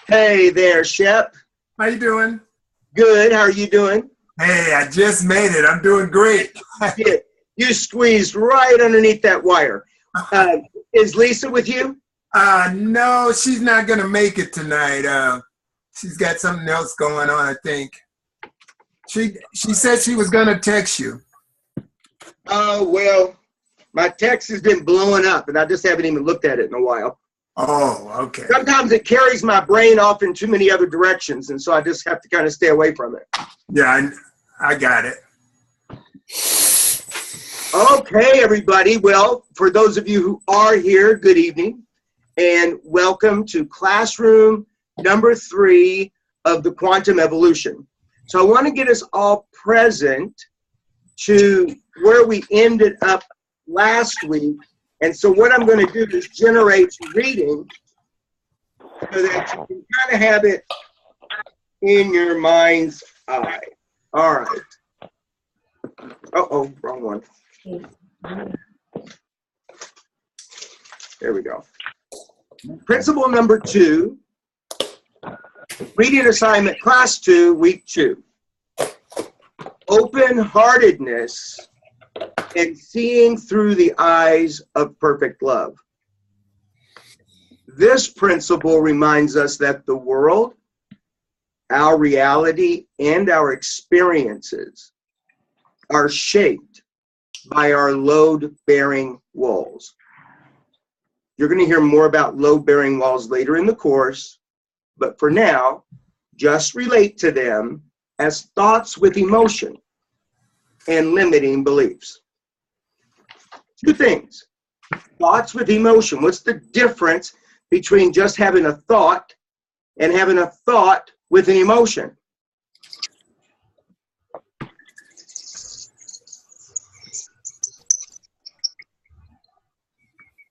Hey there, Shep. How you doing? Good. How are you doing? Hey, I just made it. I'm doing great. You squeezed right underneath that wire. Is Lisa with you? No, she's not going to make it tonight. She's got something else going on, I think. She said she was going to text you. Oh, well, my text has been blowing up, and I just haven't even looked at it in a while. Oh, okay. Sometimes it carries my brain off in too many other directions, and so I just have to kind of stay away from it. Yeah, I got it. Okay, everybody. Well, for those of you who are here, good evening, and welcome to classroom number 3 of the Quantum Evolution. So I want to get us all present to where we ended up last week. And so what I'm going to do is generate reading so that you can kind of have it in your mind's eye. All right. Uh-oh, wrong one. There we go. Principle number 2, reading assignment class 2, week 2. Open-heartedness and seeing through the eyes of perfect love. This principle reminds us that the world, our reality, and our experiences are shaped by our load-bearing walls. You're going to hear more about load-bearing walls later in the course, but for now, just relate to them as thoughts with emotion and limiting beliefs. 2 things. Thoughts with emotion. What's the difference between just having a thought and having a thought with an emotion? Is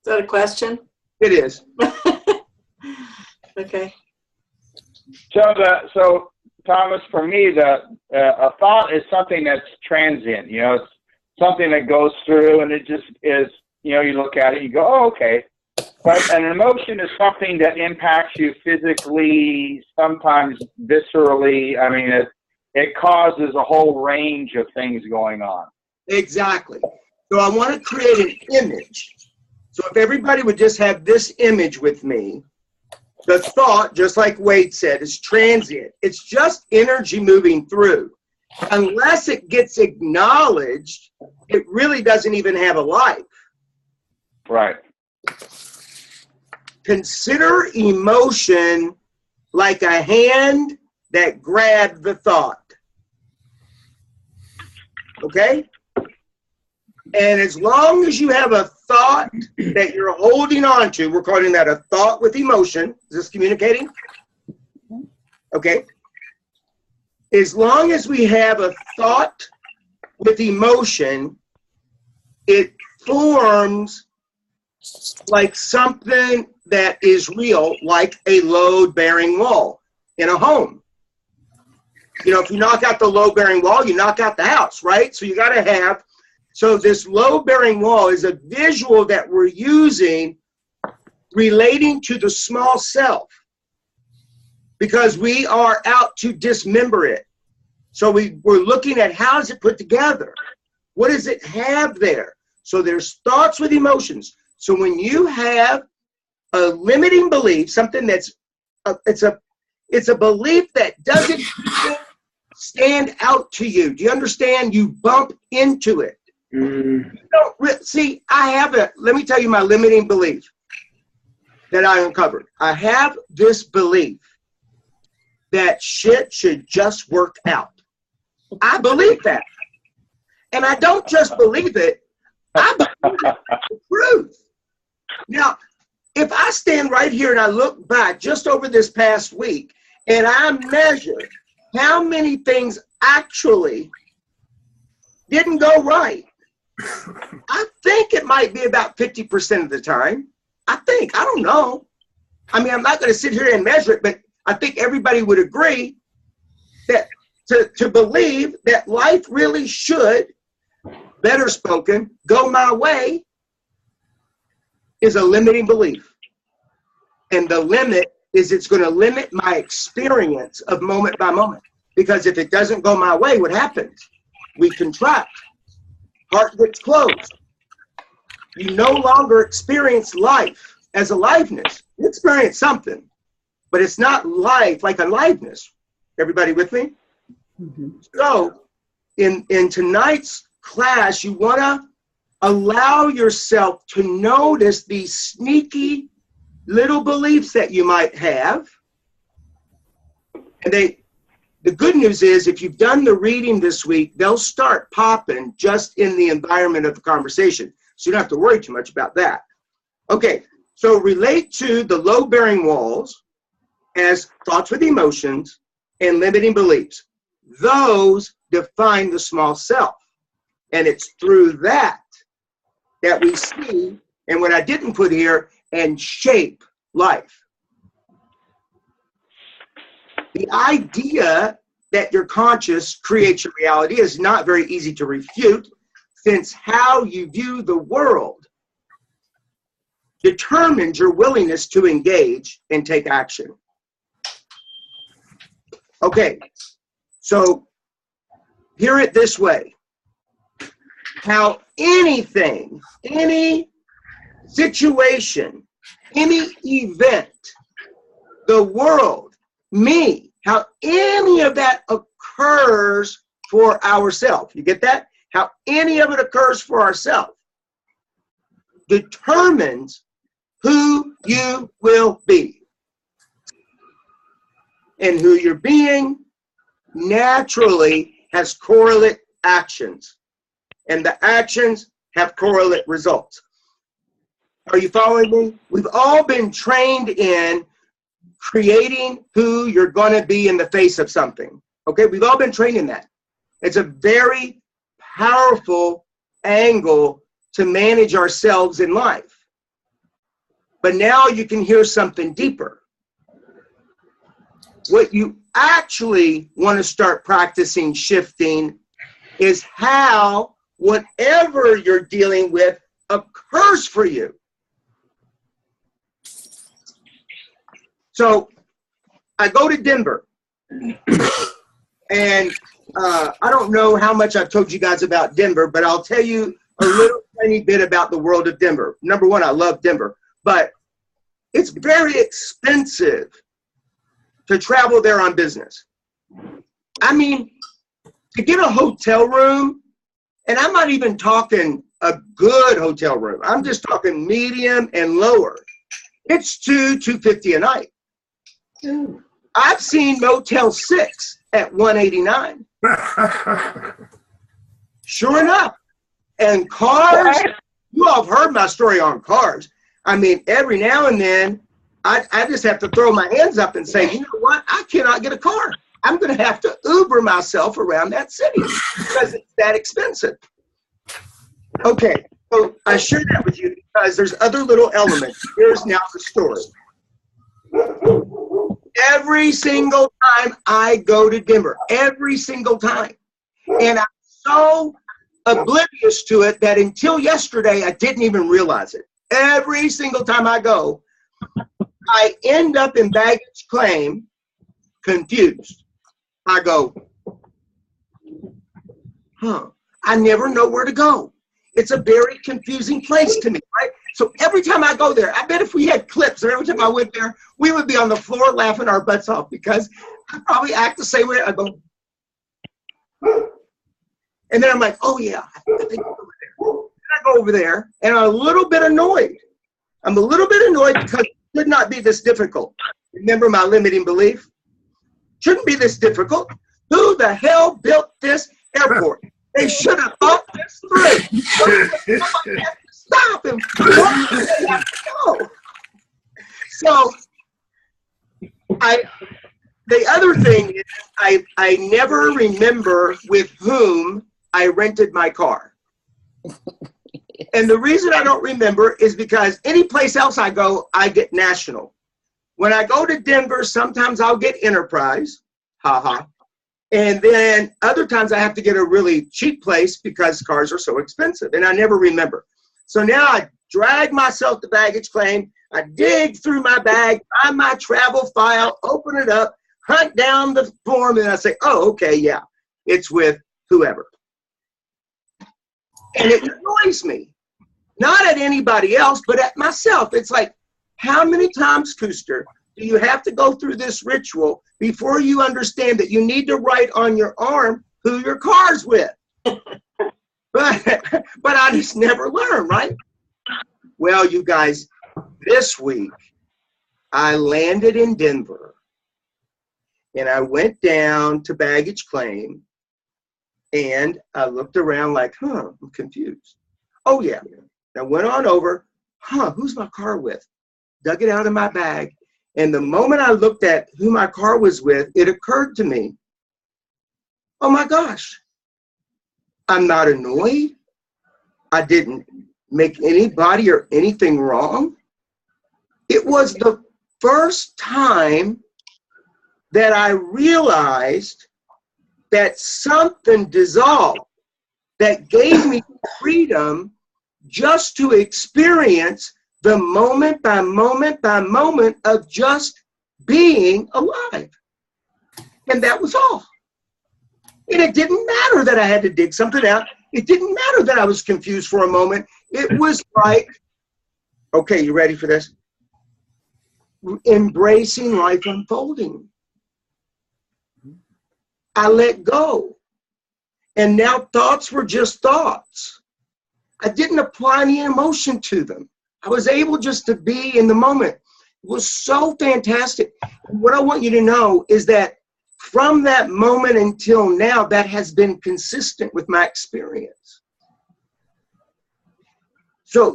that a question? It is. Okay. So Thomas, for me, a thought is something that's transient. You know, it's something that goes through, and it just is. You know, you look at it, you go, "Oh, okay." But an emotion is something that impacts you physically, sometimes viscerally. I mean, it causes a whole range of things going on. Exactly. So I want to create an image. So if everybody would just have this image with me, the thought, just like Wade said, is transient. It's just energy moving through. Unless it gets acknowledged, it really doesn't even have a life. Right. Consider emotion like a hand that grabbed the thought. Okay? And as long as you have a thought that you're holding on to, we're calling that a thought with emotion. Is this communicating? Okay. As long as we have a thought with emotion, it forms like something that is real, like a load-bearing wall in a home. You know, if you knock out the load-bearing wall, you knock out the house, right? So you got to have, so this load-bearing wall is a visual that we're using relating to the small self, because we are out to dismember it. So we're looking at how is it put together? What does it have there? So there's thoughts with emotions. So when you have a limiting belief, something that's, it's a belief that doesn't stand out to you. Do you understand? You bump into it. You don't see, let me tell you my limiting belief that I uncovered. I have this belief that shit should just work out. I believe that. And I don't just believe it, I believe the truth. Now, if I stand right here and I look back just over this past week and I measure how many things actually didn't go right, I think it might be about 50% of the time. I don't know. I mean, I'm not going to sit here and measure it, but I think everybody would agree that to believe that life really should, better spoken, go my way is a limiting belief. And the limit is it's going to limit my experience of moment by moment. Because if it doesn't go my way, what happens? We contract. Heart gets closed. You no longer experience life as aliveness. You experience something, but it's not life like aliveness. Everybody with me? Mm-hmm. So in tonight's class, you want to allow yourself to notice these sneaky little beliefs that you might have. And the good news is, if you've done the reading this week, they'll start popping just in the environment of the conversation. So you don't have to worry too much about that. Okay, so relate to the load-bearing walls as thoughts with emotions and limiting beliefs. Those define the small self. And it's through that we see, and what I didn't put here, and shape life. The idea that your conscious creates your reality is not very easy to refute, since how you view the world determines your willingness to engage and take action. Okay, so hear it this way. How anything, any situation, any event, the world, me, how any of that occurs for ourselves. You get that? How any of it occurs for ourselves determines who you will be. And who you're being naturally has correlate actions. And the actions have correlate results. Are you following me? We've all been trained in creating who you're going to be in the face of something. Okay, we've all been trained in that. It's a very powerful angle to manage ourselves in life. But now you can hear something deeper. What you actually want to start practicing shifting is how whatever you're dealing with occurs for you. So I go to Denver, and I don't know how much I've told you guys about Denver, but I'll tell you a little tiny bit about the world of Denver. Number one, I love Denver, but it's very expensive to travel there on business. I mean, to get a hotel room, and I'm not even talking a good hotel room, I'm just talking medium and lower, it's $250 a night. I've seen Motel 6 at $189. Sure enough. And cars, you all have heard my story on cars. I mean, every now and then, I just have to throw my hands up and say, you know what? I cannot get a car. I'm going to have to Uber myself around that city because it's that expensive. Okay, so I share that with you because there's other little elements. Here's now the story. Every single time I go to Denver, every single time, and I'm so oblivious to it that until yesterday, I didn't even realize it. Every single time I go, I end up in baggage claim confused. I go, I never know where to go. It's a very confusing place to me, right? So every time I go there, I bet if we had clips or every time I went there, we would be on the floor laughing our butts off because I probably act the same way. I go, and then I'm like, oh yeah, I think I'll go over there. Then I go over there and I'm a little bit annoyed. I'm a little bit annoyed because it should not be this difficult. Remember my limiting belief? Shouldn't be this difficult. Who the hell built this airport? They should have thought this through. Stop him. Go. So the other thing is I never remember with whom I rented my car. And the reason I don't remember is because any place else I go, I get national. When I go to Denver, sometimes I'll get Enterprise. And then other times I have to get a really cheap place because cars are so expensive, and I never remember. So now I drag myself to baggage claim. I dig through my bag, find my travel file, open it up, hunt down the form, and I say, oh, okay, yeah, it's with whoever. And it annoys me. Not at anybody else, but at myself. It's like, how many times, Kuster, do you have to go through this ritual before you understand that you need to write on your arm who your car's with? But I just never learn, right? Well, you guys, this week, I landed in Denver, and I went down to baggage claim, and I looked around like, I'm confused. Oh, yeah. I went on over, who's my car with? Dug it out of my bag. And the moment I looked at who my car was with, it occurred to me, oh my gosh, I'm not annoyed. I didn't make anybody or anything wrong. It was the first time that I realized that something dissolved that gave me freedom just to experience the moment by moment by moment of just being alive. And that was all. And it didn't matter that I had to dig something out. It didn't matter that I was confused for a moment. It was like, okay, you ready for this? Embracing life unfolding. I let go. And now thoughts were just thoughts. I didn't apply any emotion to them. I was able just to be in the moment. It was so fantastic. And what I want you to know is that from that moment until now, that has been consistent with my experience. So,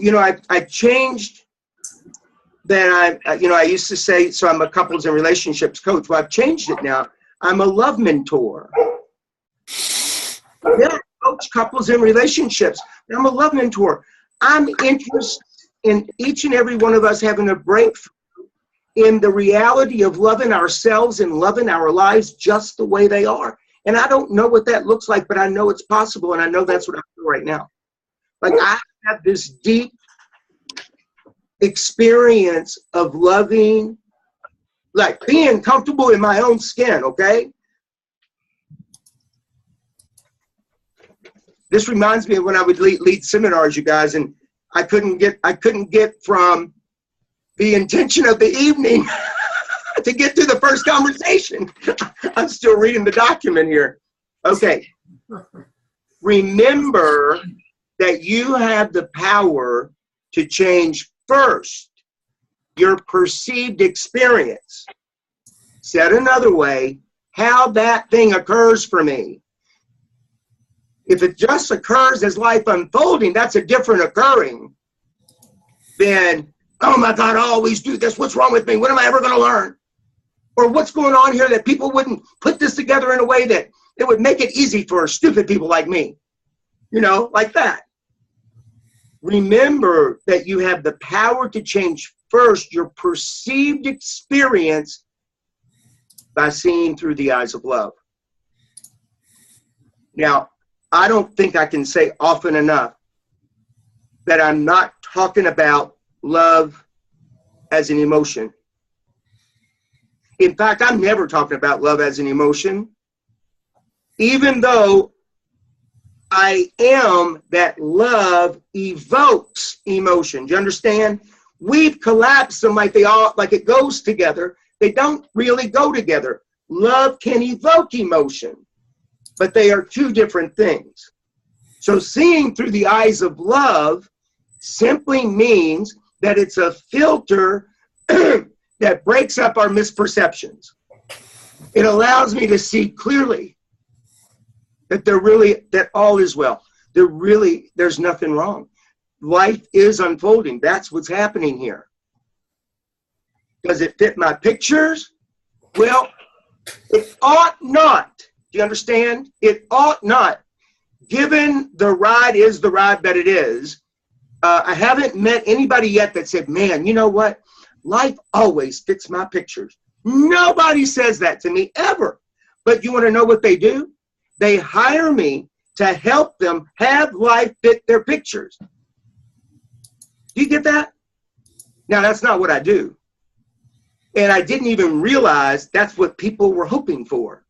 I changed that. I used to say, so I'm a couples and relationships coach. Well, I've changed it now. I'm a love mentor. Yeah, coach couples and relationships. I'm a love mentor. I'm interested in each and every one of us having a breakthrough in the reality of loving ourselves and loving our lives just the way they are. And I don't know what that looks like, but I know it's possible, and I know that's what I'm doing right now. Like, I have this deep experience of loving, like being comfortable in my own skin, okay? This reminds me of when I would lead seminars, you guys, and I couldn't get from the intention of the evening to get to the first conversation. I'm still reading the document here. Okay. Remember that you have the power to change first your perceived experience. Said another way, how that thing occurs for me. If it just occurs as life unfolding, that's a different occurring than, oh my God, I always do this. What's wrong with me? When am I ever going to learn? Or what's going on here that people wouldn't put this together in a way that it would make it easy for stupid people like me? Like that. Remember that you have the power to change first your perceived experience by seeing through the eyes of love. Now, I don't think I can say often enough that I'm not talking about love as an emotion. In fact, I'm never talking about love as an emotion, even though I am that love evokes emotion. Do you understand? We've collapsed them like it goes together. They don't really go together. Love can evoke emotion, but they are two different things. So seeing through the eyes of love simply means that it's a filter that breaks up our misperceptions. It allows me to see clearly that all is well. There's nothing wrong. Life is unfolding. That's what's happening here. Does it fit my pictures? Well, it ought not. Do you understand? It ought not. Given the ride is the ride that it is, I haven't met anybody yet that said, man, you know what? Life always fits my pictures. Nobody says that to me ever. But you want to know what they do? They hire me to help them have life fit their pictures. Do you get that? Now, that's not what I do. And I didn't even realize that's what people were hoping for.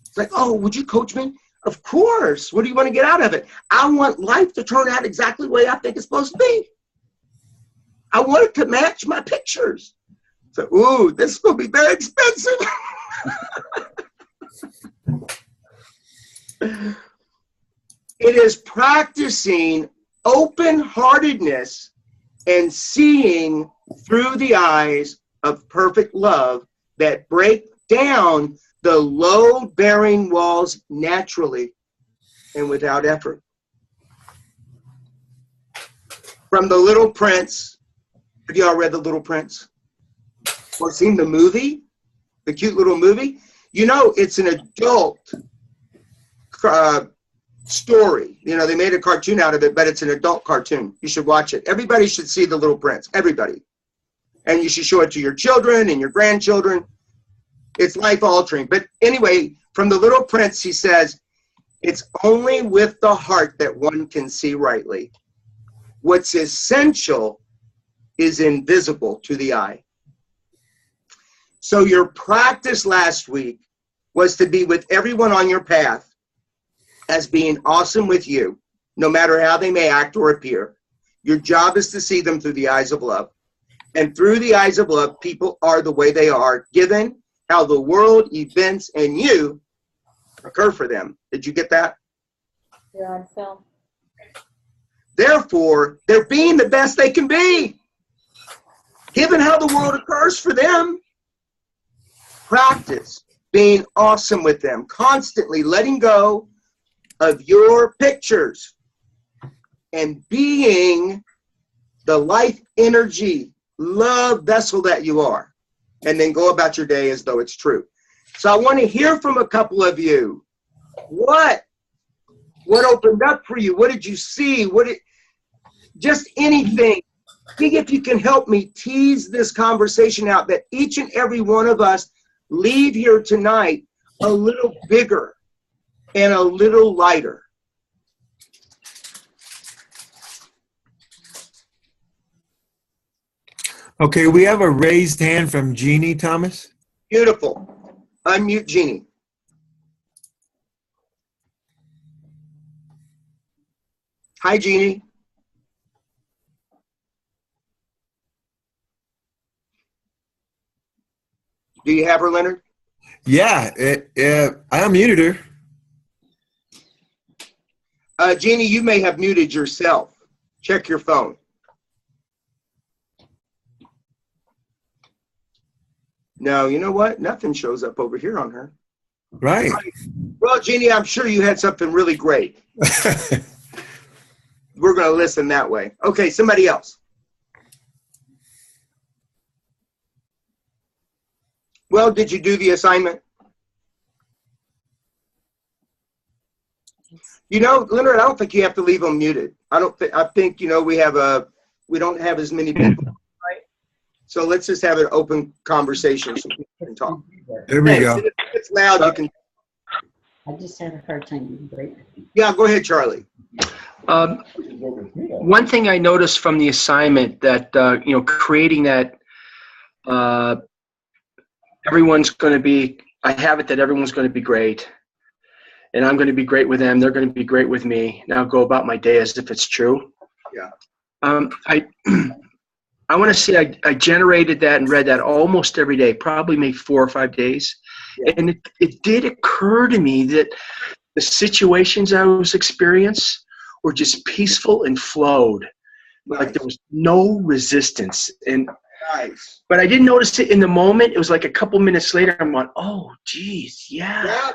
It's like, oh, would you coach me? Of course. What do you want to get out of it? I want life to turn out exactly the way I think it's supposed to be. I want it to match my pictures. So, ooh, this is going to be very expensive. It is practicing open-heartedness and seeing through the eyes of perfect love that break down the load-bearing walls naturally and without effort. From The Little Prince, have you all read The Little Prince? Or seen the movie? The cute little movie? You know, it's an adult story. You know, they made a cartoon out of it, but it's an adult cartoon. You should watch it. Everybody should see The Little Prince. Everybody. And you should show it to your children and your grandchildren. It's life-altering. But anyway, from The Little Prince, he says, it's only with the heart that one can see rightly. What's essential is invisible to the eye. So your practice last week was to be with everyone on your path as being awesome with you, no matter how they may act or appear. Your job is to see them through the eyes of love. And through the eyes of love, people are the way they are, given how the world, events, and you occur for them. Did you get that? You're on film. Therefore, they're being the best they can be, given how the world occurs for them. Practice being awesome with them, constantly letting go of your pictures and being the life energy, love vessel that you are, and then go about your day as though it's true. So I want to hear from a couple of you. What opened up for you? What did you see? Just anything. See if you can help me tease this conversation out, that each and every one of us leave here tonight a little bigger and a little lighter. Okay, we have a raised hand from Jeannie Thomas. Beautiful. Unmute Jeannie. Hi, Jeannie. Do you have her, Leonard? Yeah, I unmuted her. Jeannie, you may have muted yourself. Check your phone. No, you know what? Nothing shows up over here on her. Right. Well, Jeannie, I'm sure you had something really great. We're going to listen that way. Okay, somebody else. Well, did you do the assignment? You know, Leonard, I don't think you have to leave them muted. I think, you know, we don't have as many people, right? So let's just have an open conversation so people can talk. There we go. If it's loud, you can. I just had a hard time breaking. Yeah, go ahead, Charlie. One thing I noticed from the assignment that, you know, creating that everyone's going to be, I have it that everyone's going to be great. And I'm going to be great with them. They're going to be great with me. Now go about my day as if it's true. Yeah. I want to say I generated that and read that almost every day, probably maybe 4 or 5 days. Yeah. And it did occur to me that the situations I was experiencing were just peaceful and flowed. Nice. Like there was no resistance. And nice. But I didn't notice it in the moment. It was like a couple minutes later, I'm going, oh, geez, yeah.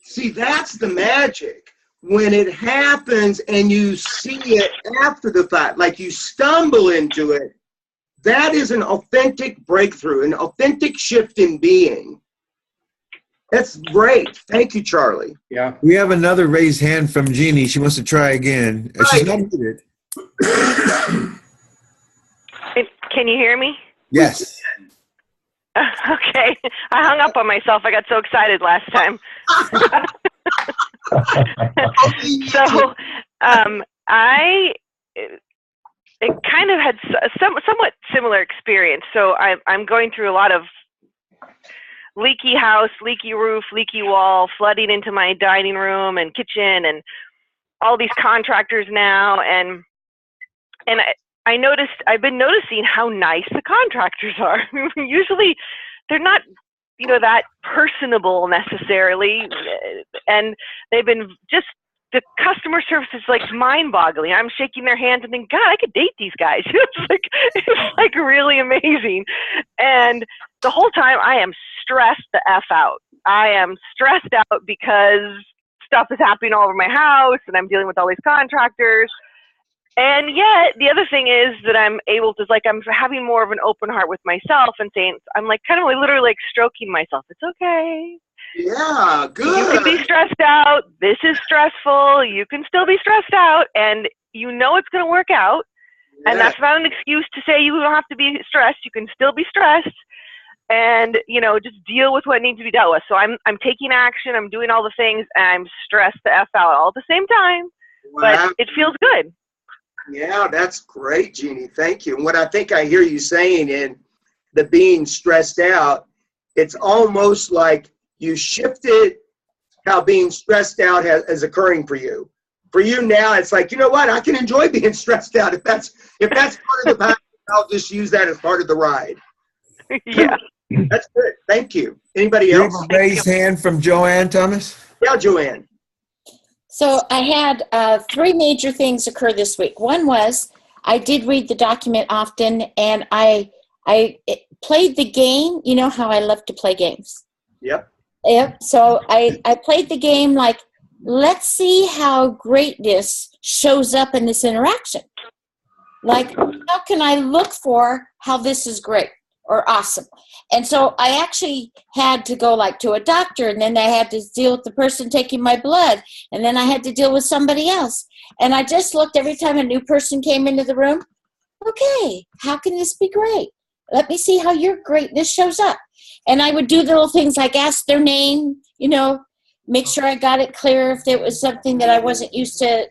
See, that's the magic. When it happens and you see it after the fact, like you stumble into it, that is an authentic breakthrough, an authentic shift in being. That's great. Thank you, Charlie. Yeah. We have another raised hand from Jeannie. She wants to try again. Right. She's not muted. Can you hear me? Yes. Okay. I hung up on myself. I got so excited last time. So it kind of had somewhat similar experience. So I'm going through a lot of leaky house, leaky roof, leaky wall, flooding into my dining room and kitchen, and all these contractors now. And I've been noticing how nice the contractors are. Usually they're not, that personable necessarily. And they've been the customer service is like mind-boggling. I'm shaking their hands and think, God, I could date these guys. It's like really amazing. And the whole time I am stressed the F out. I am stressed out because stuff is happening all over my house and I'm dealing with all these contractors. And yet the other thing is that I'm able to, I'm having more of an open heart with myself and saying, I'm literally stroking myself. It's okay. Yeah, You can good. be stressed out. This is stressful. You can still be stressed out, and it's going to work out. And Yeah. that's not an excuse to say you don't have to be stressed. You can still be stressed, and just deal with what needs to be dealt with. So I'm taking action. I'm doing all the things, and I'm stressed the F out all at the same time. Wow. But it feels good. Yeah, that's great, Jeannie. Thank you. And what I think I hear you saying in the being stressed out, it's almost like you shifted how being stressed out is occurring for you. For you now, it's like, you know what? I can enjoy being stressed out. If that's part of the package, I'll just use that as part of the ride. Yeah. That's good. Thank you. Anybody You have else? a raised hand from Joanne, Thomas? Yeah, Joanne. So I had 3 major things occur this week. One was I did read the document often, and I played the game. You know how I love to play games. Yep. Yep. So I played the game let's see how greatness shows up in this interaction. How can I look for how this is great or awesome? And so I actually had to go to a doctor, and then I had to deal with the person taking my blood, and then I had to deal with somebody else. And I just looked every time a new person came into the room. Okay, how can this be great? Let me see how your greatness shows up. And I would do little things like ask their name, make sure I got it clear if it was something that I wasn't used to,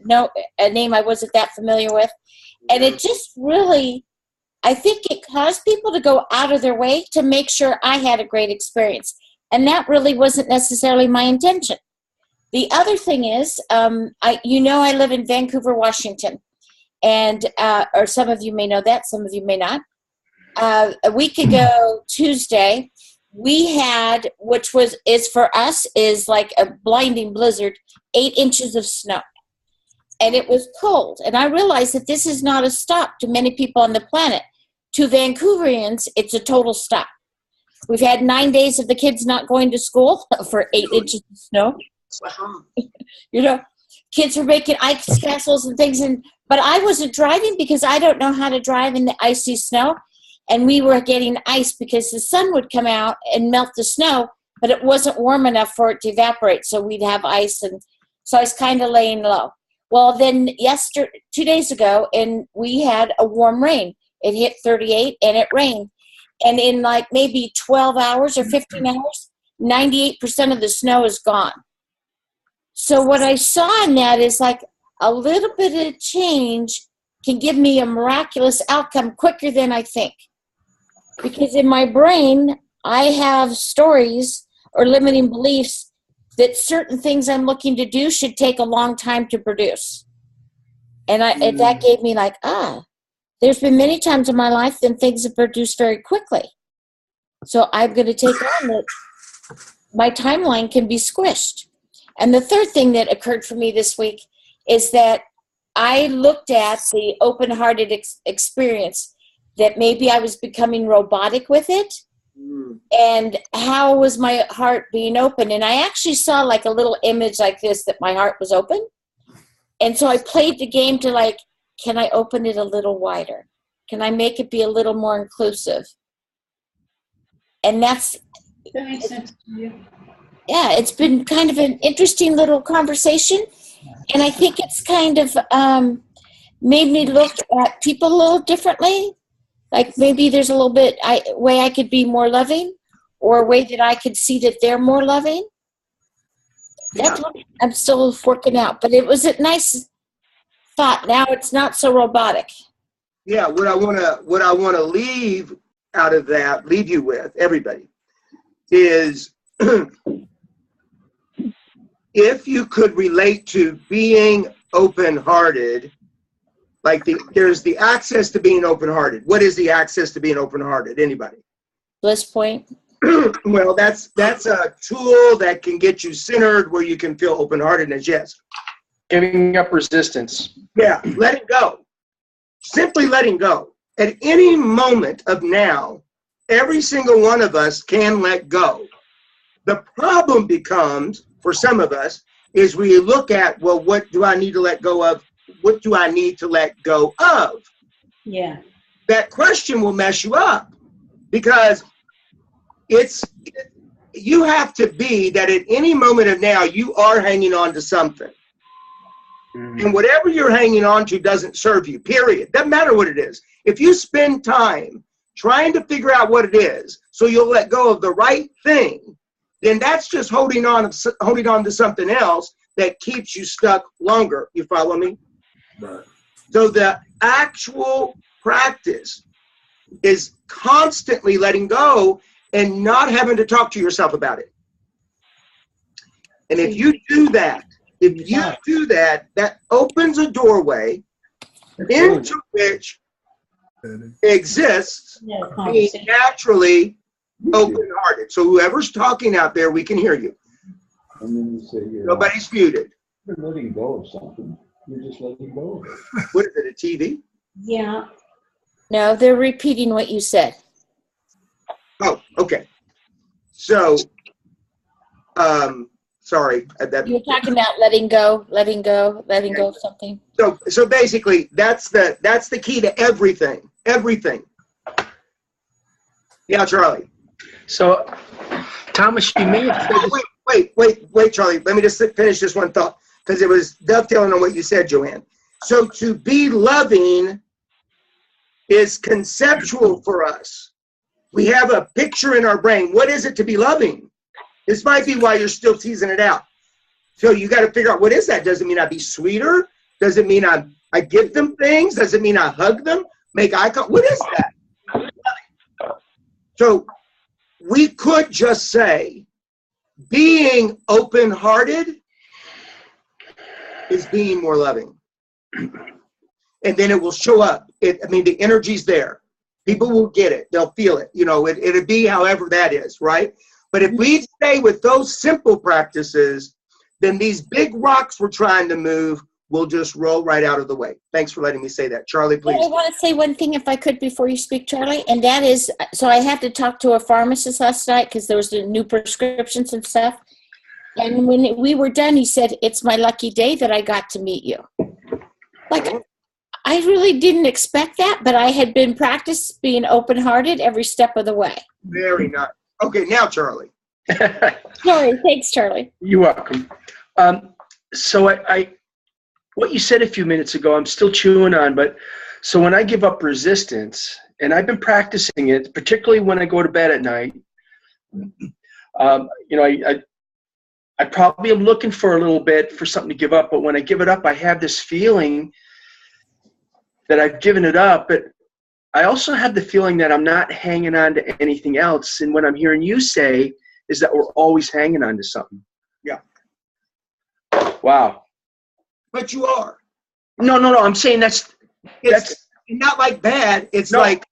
a name I wasn't that familiar with. And it just really, I think it caused people to go out of their way to make sure I had a great experience. And that really wasn't necessarily my intention. The other thing is, I live in Vancouver, Washington. And, or some of you may know that, some of you may not. A week ago, Tuesday, we had, is for us like a blinding blizzard, 8 inches of snow. And it was cold. And I realized that this is not a stop to many people on the planet. To Vancouverians, it's a total stop. We've had 9 days of the kids not going to school for 8 inches of snow. Kids were making ice castles and things. But I wasn't driving because I don't know how to drive in the icy snow. And we were getting ice because the sun would come out and melt the snow, but it wasn't warm enough for it to evaporate. So we'd have ice. And so I was kind of laying low. Well, then 2 days ago, and we had a warm rain. It hit 38 and it rained. And in maybe 12 hours or 15 hours, 98% of the snow is gone. So what I saw in that is a little bit of change can give me a miraculous outcome quicker than I think. Because in my brain, I have stories or limiting beliefs that certain things I'm looking to do should take a long time to produce. And that gave me there's been many times in my life when things have produced very quickly. So I'm going to take on that my timeline can be squished. And the third thing that occurred for me this week is that I looked at the open-hearted experience, that maybe I was becoming robotic with it, and how was my heart being open. And I actually saw a little image like this, that my heart was open. And so I played the game to can I open it a little wider? Can I make it be a little more inclusive? And that makes sense to you. Yeah, it's been kind of an interesting little conversation. And I think it's kind of made me look at people a little differently. Maybe there's a little bit way I could be more loving, or a way that I could see that they're more loving. That's what I'm still working out. But it was a nice thought. Now it's not so robotic. Yeah, what I wanna leave out of that, leave you with, everybody, is if you could relate to being open-hearted, like there's the access to being open-hearted. What is the access to being open-hearted? Anybody? Bliss point. Well, that's a tool that can get you centered where you can feel open-heartedness, yes. Giving up resistance. Yeah, letting go. Simply letting go. At any moment of now, every single one of us can let go. The problem becomes, for some of us, is we look at, well, what do I need to let go of? What do I need to let go of? Yeah. That question will mess you up because you have to be that at any moment of now, you are hanging on to something. And whatever you're hanging on to doesn't serve you, period. Doesn't matter what it is. If you spend time trying to figure out what it is so you'll let go of the right thing, then that's just holding on to something else that keeps you stuck longer. You follow me? Right. So the actual practice is constantly letting go and not having to talk to yourself about it. And if you do that, that opens a doorway into which exists being naturally open-hearted. So whoever's talking out there, we can hear you. And then you say Nobody's muted. you're letting go of something. You're just letting go of it. What is it, a TV? Yeah. No, they're repeating what you said. Oh, okay. So, sorry. You were talking about letting go of something. So basically, that's the key to everything. Everything. Yeah, Charlie. So, Thomas, you may have said this. Wait, Charlie. Let me just finish this one thought because it was dovetailing on what you said, Joanne. So to be loving is conceptual for us. We have a picture in our brain. What is it to be loving? This might be why you're still teasing it out. So you got to figure out, what is that? Does it mean I be sweeter? Does it mean I give them things? Does it mean I hug them? Make eye contact? What is that? So we could just say being open-hearted is being more loving. And then it will show up. The energy's there. People will get it. They'll feel it. It'll be however that is, right? But if we stay with those simple practices, then these big rocks we're trying to move will just roll right out of the way. Thanks for letting me say that. Charlie, please. I want to say one thing, if I could, before you speak, Charlie, and that is, so I had to talk to a pharmacist last night because there was new prescriptions and stuff. And when we were done, he said, "It's my lucky day that I got to meet you." Like, I really didn't expect that, but I had been practicing being open-hearted every step of the way. Very nice. Okay, now Charlie. Sorry, thanks, Charlie. You're welcome. So I what you said a few minutes ago, I'm still chewing on, but so when I give up resistance, and I've been practicing it, particularly when I go to bed at night, I probably am looking for a little bit for something to give up, but when I give it up, I have this feeling that I've given it up, but I also have the feeling that I'm not hanging on to anything else. And what I'm hearing you say is that we're always hanging on to something. Yeah. Wow. But you are. No. I'm saying that's not like bad. It's No. like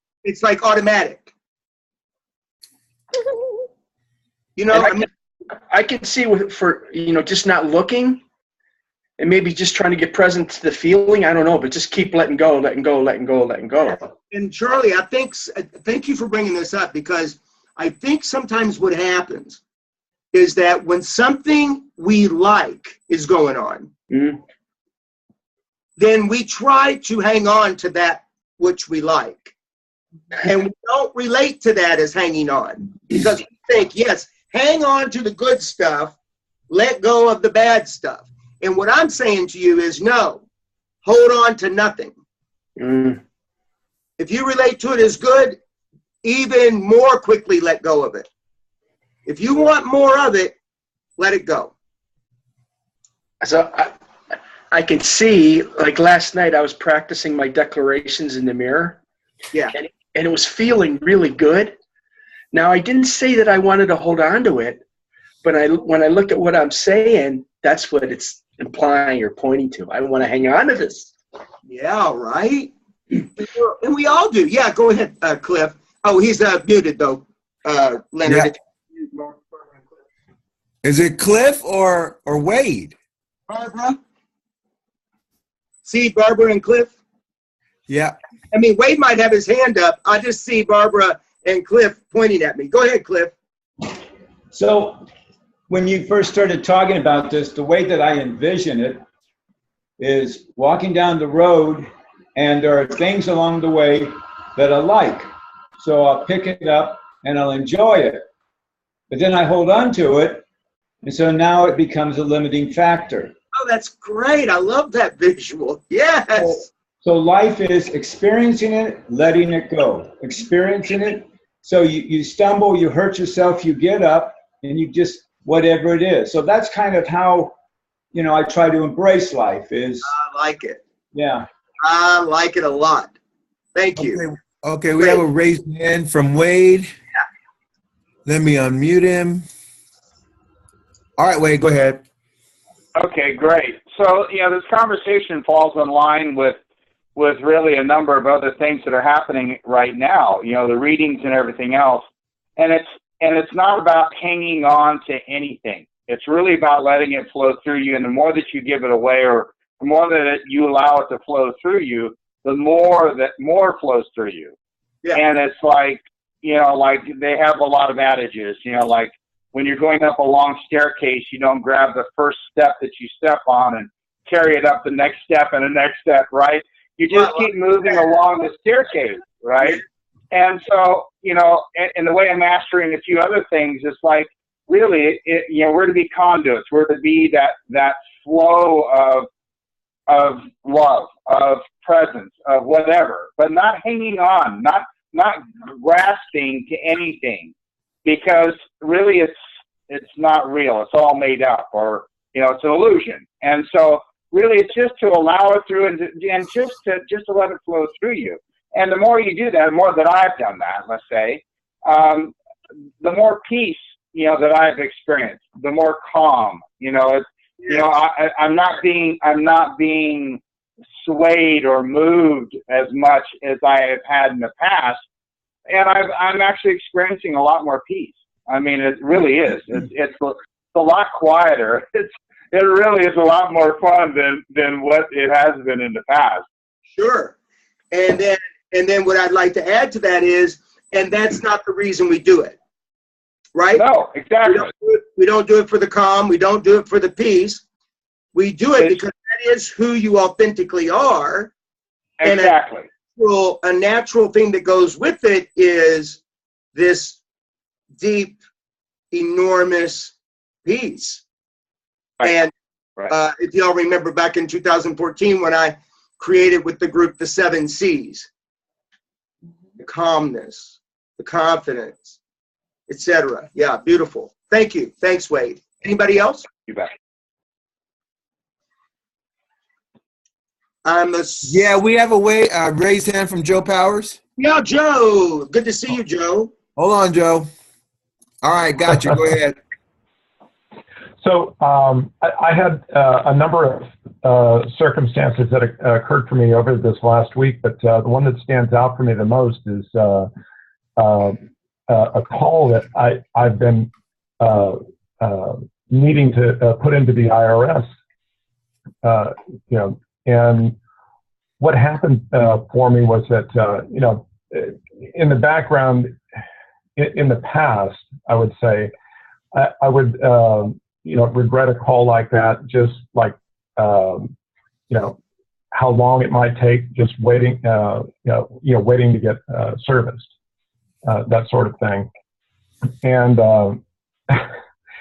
automatic. I can see for just not looking and maybe just trying to get present to the feeling. I don't know, but just keep letting go. And Charlie, thank you for bringing this up, because I think sometimes what happens is that when something we like is going on, then we try to hang on to that which we like. And we don't relate to that as hanging on, because we think, yes, hang on to the good stuff, let go of the bad stuff. And what I'm saying to you is, no, hold on to nothing. If you relate to it as good, even more quickly let go of it. If you want more of it, let it go. So I can see, like last night, I was practicing my declarations in the mirror. Yeah. And it was feeling really good. Now, I didn't say that I wanted to hold on to it, but when I look at what I'm saying, that's what it's implying or pointing to. I want to hang on to this. Yeah, right. And we all do. Yeah, go ahead, Cliff. Oh, he's muted though. Leonard. Yeah. Is it Cliff or Wade? Barbara. See Barbara and Cliff? Yeah. I mean, Wade might have his hand up. I just see Barbara and Cliff pointing at me. Go ahead, Cliff. So when you first started talking about this, the way that I envision it is walking down the road, and there are things along the way that I like. So I'll pick it up and I'll enjoy it. But then I hold on to it, and so now it becomes a limiting factor. Oh, that's great. I love that visual. Yes. So life is experiencing it, letting it go. Experiencing it. So you stumble, you hurt yourself, you get up, and you just, whatever it is. So that's kind of how, I try to embrace life is. I like it. Yeah. I like it a lot. Thank you. Okay, we have a raised hand from Wade. Yeah. Let me unmute him. All right, Wade, go ahead. Okay, great. So, this conversation falls in line with really a number of other things that are happening right now, the readings and everything else. And it's not about hanging on to anything. It's really about letting it flow through you. And the more that you give it away, or the more that you allow it to flow through you, the more flows through you. Yeah. And it's like, like they have a lot of adages, like when you're going up a long staircase, you don't grab the first step that you step on and carry it up the next step and the next step, right? You just keep moving along the staircase, right? And so, and the way I'm mastering a few other things, it's like, really, we're to be conduits. We're to be that flow of love, of presence, of whatever, but not hanging on, not grasping to anything, because really it's not real. It's all made up, or it's an illusion. And so really, it's just to allow it through and just to let it flow through you. And the more you do that, the more that I've done that, let's say, the more peace, that I've experienced, the more calm, I'm not being swayed or moved as much as I have had in the past. And I'm actually experiencing a lot more peace. I mean, it really is. It's a lot quieter. It really is a lot more fun than what it has been in the past. Sure. And then what I'd like to add to that is, and that's not the reason we do it, right? No, exactly. We don't do it for the calm. We don't do it for the peace. We do it because that is who you authentically are. Exactly. And a natural thing that goes with it is this deep, enormous peace. Right. And if y'all remember back in 2014 when I created with the group the 7 C's, the calmness, the confidence, etc. Yeah, beautiful. Thank you. Thanks, Wade. Anybody else? You bet. Yeah, we have a raised hand from Joe Powers. Yeah, Joe. Good to see you, Joe. Hold on, Joe. All right, got you. Go ahead. So I had a number of circumstances that occurred for me over this last week, but the one that stands out for me the most is a call that I've been needing to put into the IRS. And what happened for me was that in the background, in the past, I would say, I would regret a call like that, just like, how long it might take, just waiting, waiting to get serviced, that sort of thing. And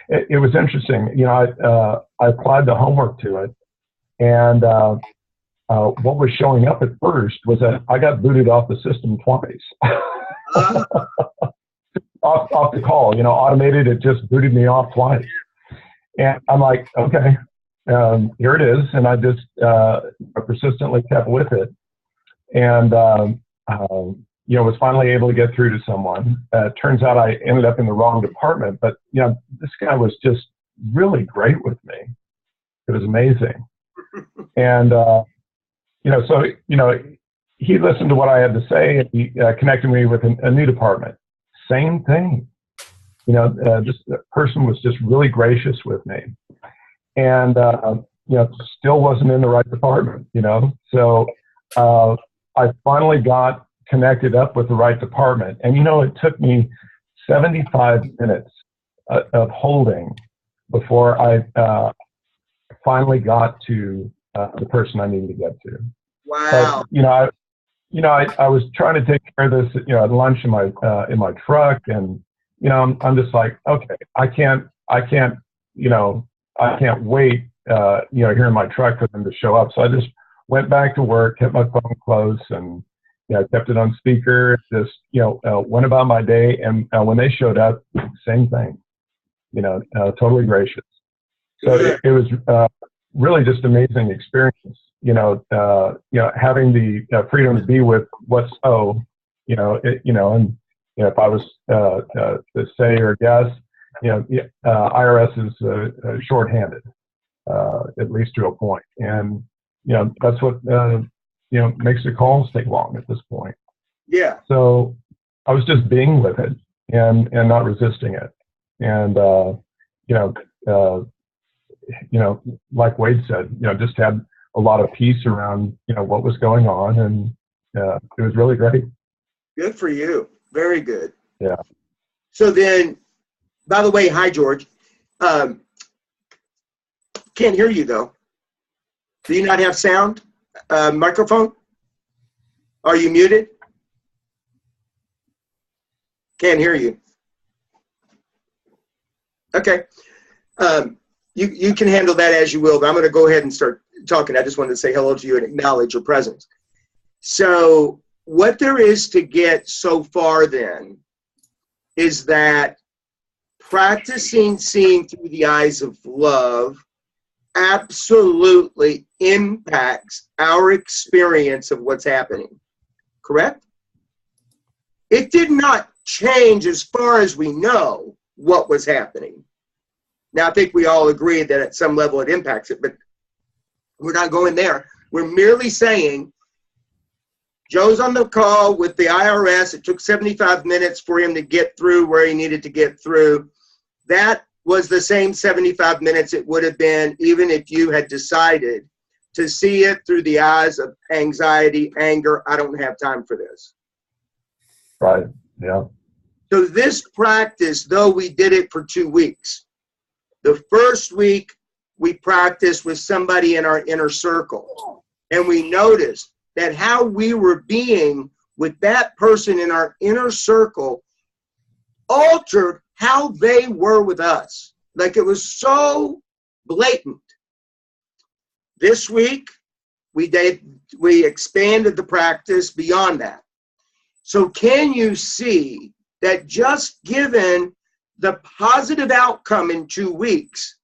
it was interesting. I applied the homework to it, and what was showing up at first was that I got booted off the system twice. off the call, automated, it just booted me off twice. And I'm like, okay, here it is. And I just persistently kept with it. And, was finally able to get through to someone. Turns out I ended up in the wrong department, but, this guy was just really great with me. It was amazing. And, he listened to what I had to say, and he connected me with a new department. Same thing. This person was just really gracious with me. And, still wasn't in the right department, So I finally got connected up with the right department. And, it took me 75 minutes of holding before I finally got to the person I needed to get to. Wow. But, I was trying to take care of this, at lunch in my truck, and I'm just like, okay, I can't wait, here in my truck for them to show up. So I just went back to work, kept my phone close, and kept it on speaker. Just went about my day, and when they showed up, same thing. Totally gracious. So it was really just amazing experience. Having the freedom to be with what's and if I was to say or guess, IRS is shorthanded, at least to a point, and that's what makes the calls take long at this point. Yeah. So I was just being with it and not resisting it, and like Wade said, just had a lot of peace around, what was going on, and it was really great. Good for you. Very good. Yeah. So then, by the way, hi, George. Can't hear you, though. Do you not have sound? Microphone? Are you muted? Can't hear you. Okay. You can handle that as you will, but I'm going to go ahead and start talking. I just wanted to say hello to you and acknowledge your presence. So what there is to get so far then is that practicing seeing through the eyes of love absolutely impacts our experience of what's happening. Correct? It did not change, as far as we know, what was happening. Now, I think we all agree that at some level it impacts it, but we're not going there. We're merely saying Joe's on the call with the IRS. It took 75 minutes for him to get through where he needed to get through. That was the same 75 minutes it would have been even if you had decided to see it through the eyes of anxiety, anger. I don't have time for this. Right. Yeah. So this practice, though we did it for 2 weeks, the first week we practiced with somebody in our inner circle, and we noticed that how we were being with that person in our inner circle altered how they were with us. Like, it was so blatant. This week, we expanded the practice beyond that. So can you see that just given the positive outcome in 2 weeks,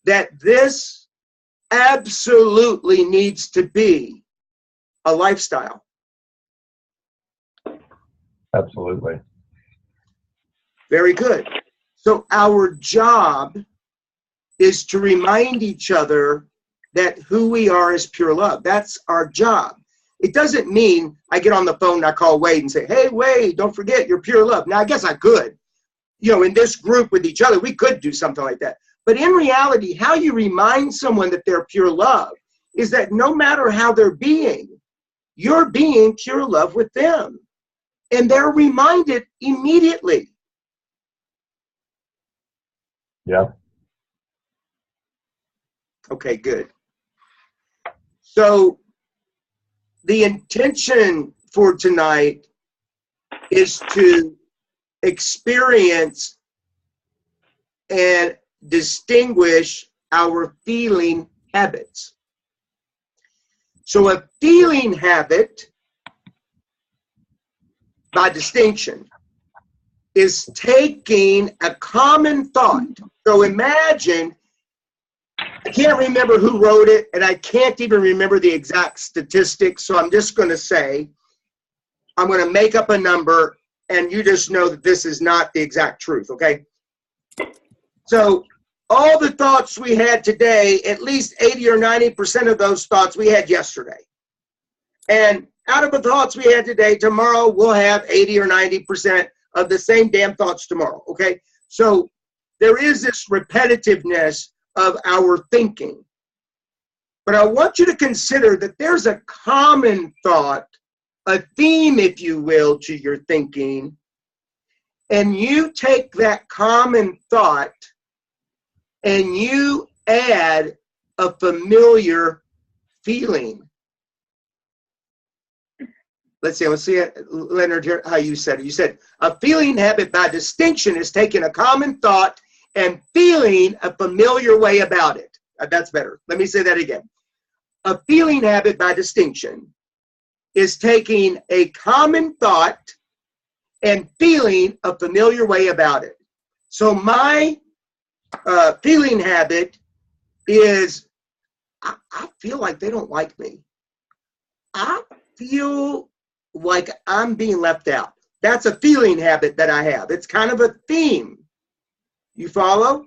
that this absolutely needs to be a lifestyle? Absolutely. Very good. So our job is to remind each other that who we are is pure love. That's our job. It doesn't mean I get on the phone and I call Wade and say, hey, Wade, don't forget you're pure love. Now, I guess I could. In this group with each other, we could do something like that. But in reality, how you remind someone that they're pure love is that no matter how they're being, you're being pure love with them. And they're reminded immediately. Yeah. Okay, good. So the intention for tonight is to experience and distinguish our feeling habits. So a feeling habit, by distinction, is taking a common thought. So imagine I can't remember who wrote it, and I can't even remember the exact statistics, so I'm just going to say, I'm going to make up a number, and you just know that this is not the exact truth, okay? So all the thoughts we had today, at least 80 or 90% of those thoughts we had yesterday. And out of the thoughts we had today, tomorrow we'll have 80 or 90% of the same damn thoughts tomorrow, okay? So there is this repetitiveness of our thinking. But I want you to consider that there's a common thought, a theme, if you will, to your thinking, and you take that common thought and you add a familiar feeling. Let's see it, Leonard, here, how you said it. You said, a feeling habit by distinction is taking a common thought and feeling a familiar way about it. That's better. Let me say that again. A feeling habit by distinction is taking a common thought and feeling a familiar way about it. So my feeling habit is, I feel like they don't like me. I feel like I'm being left out. That's a feeling habit that I have. It's kind of a theme. You follow?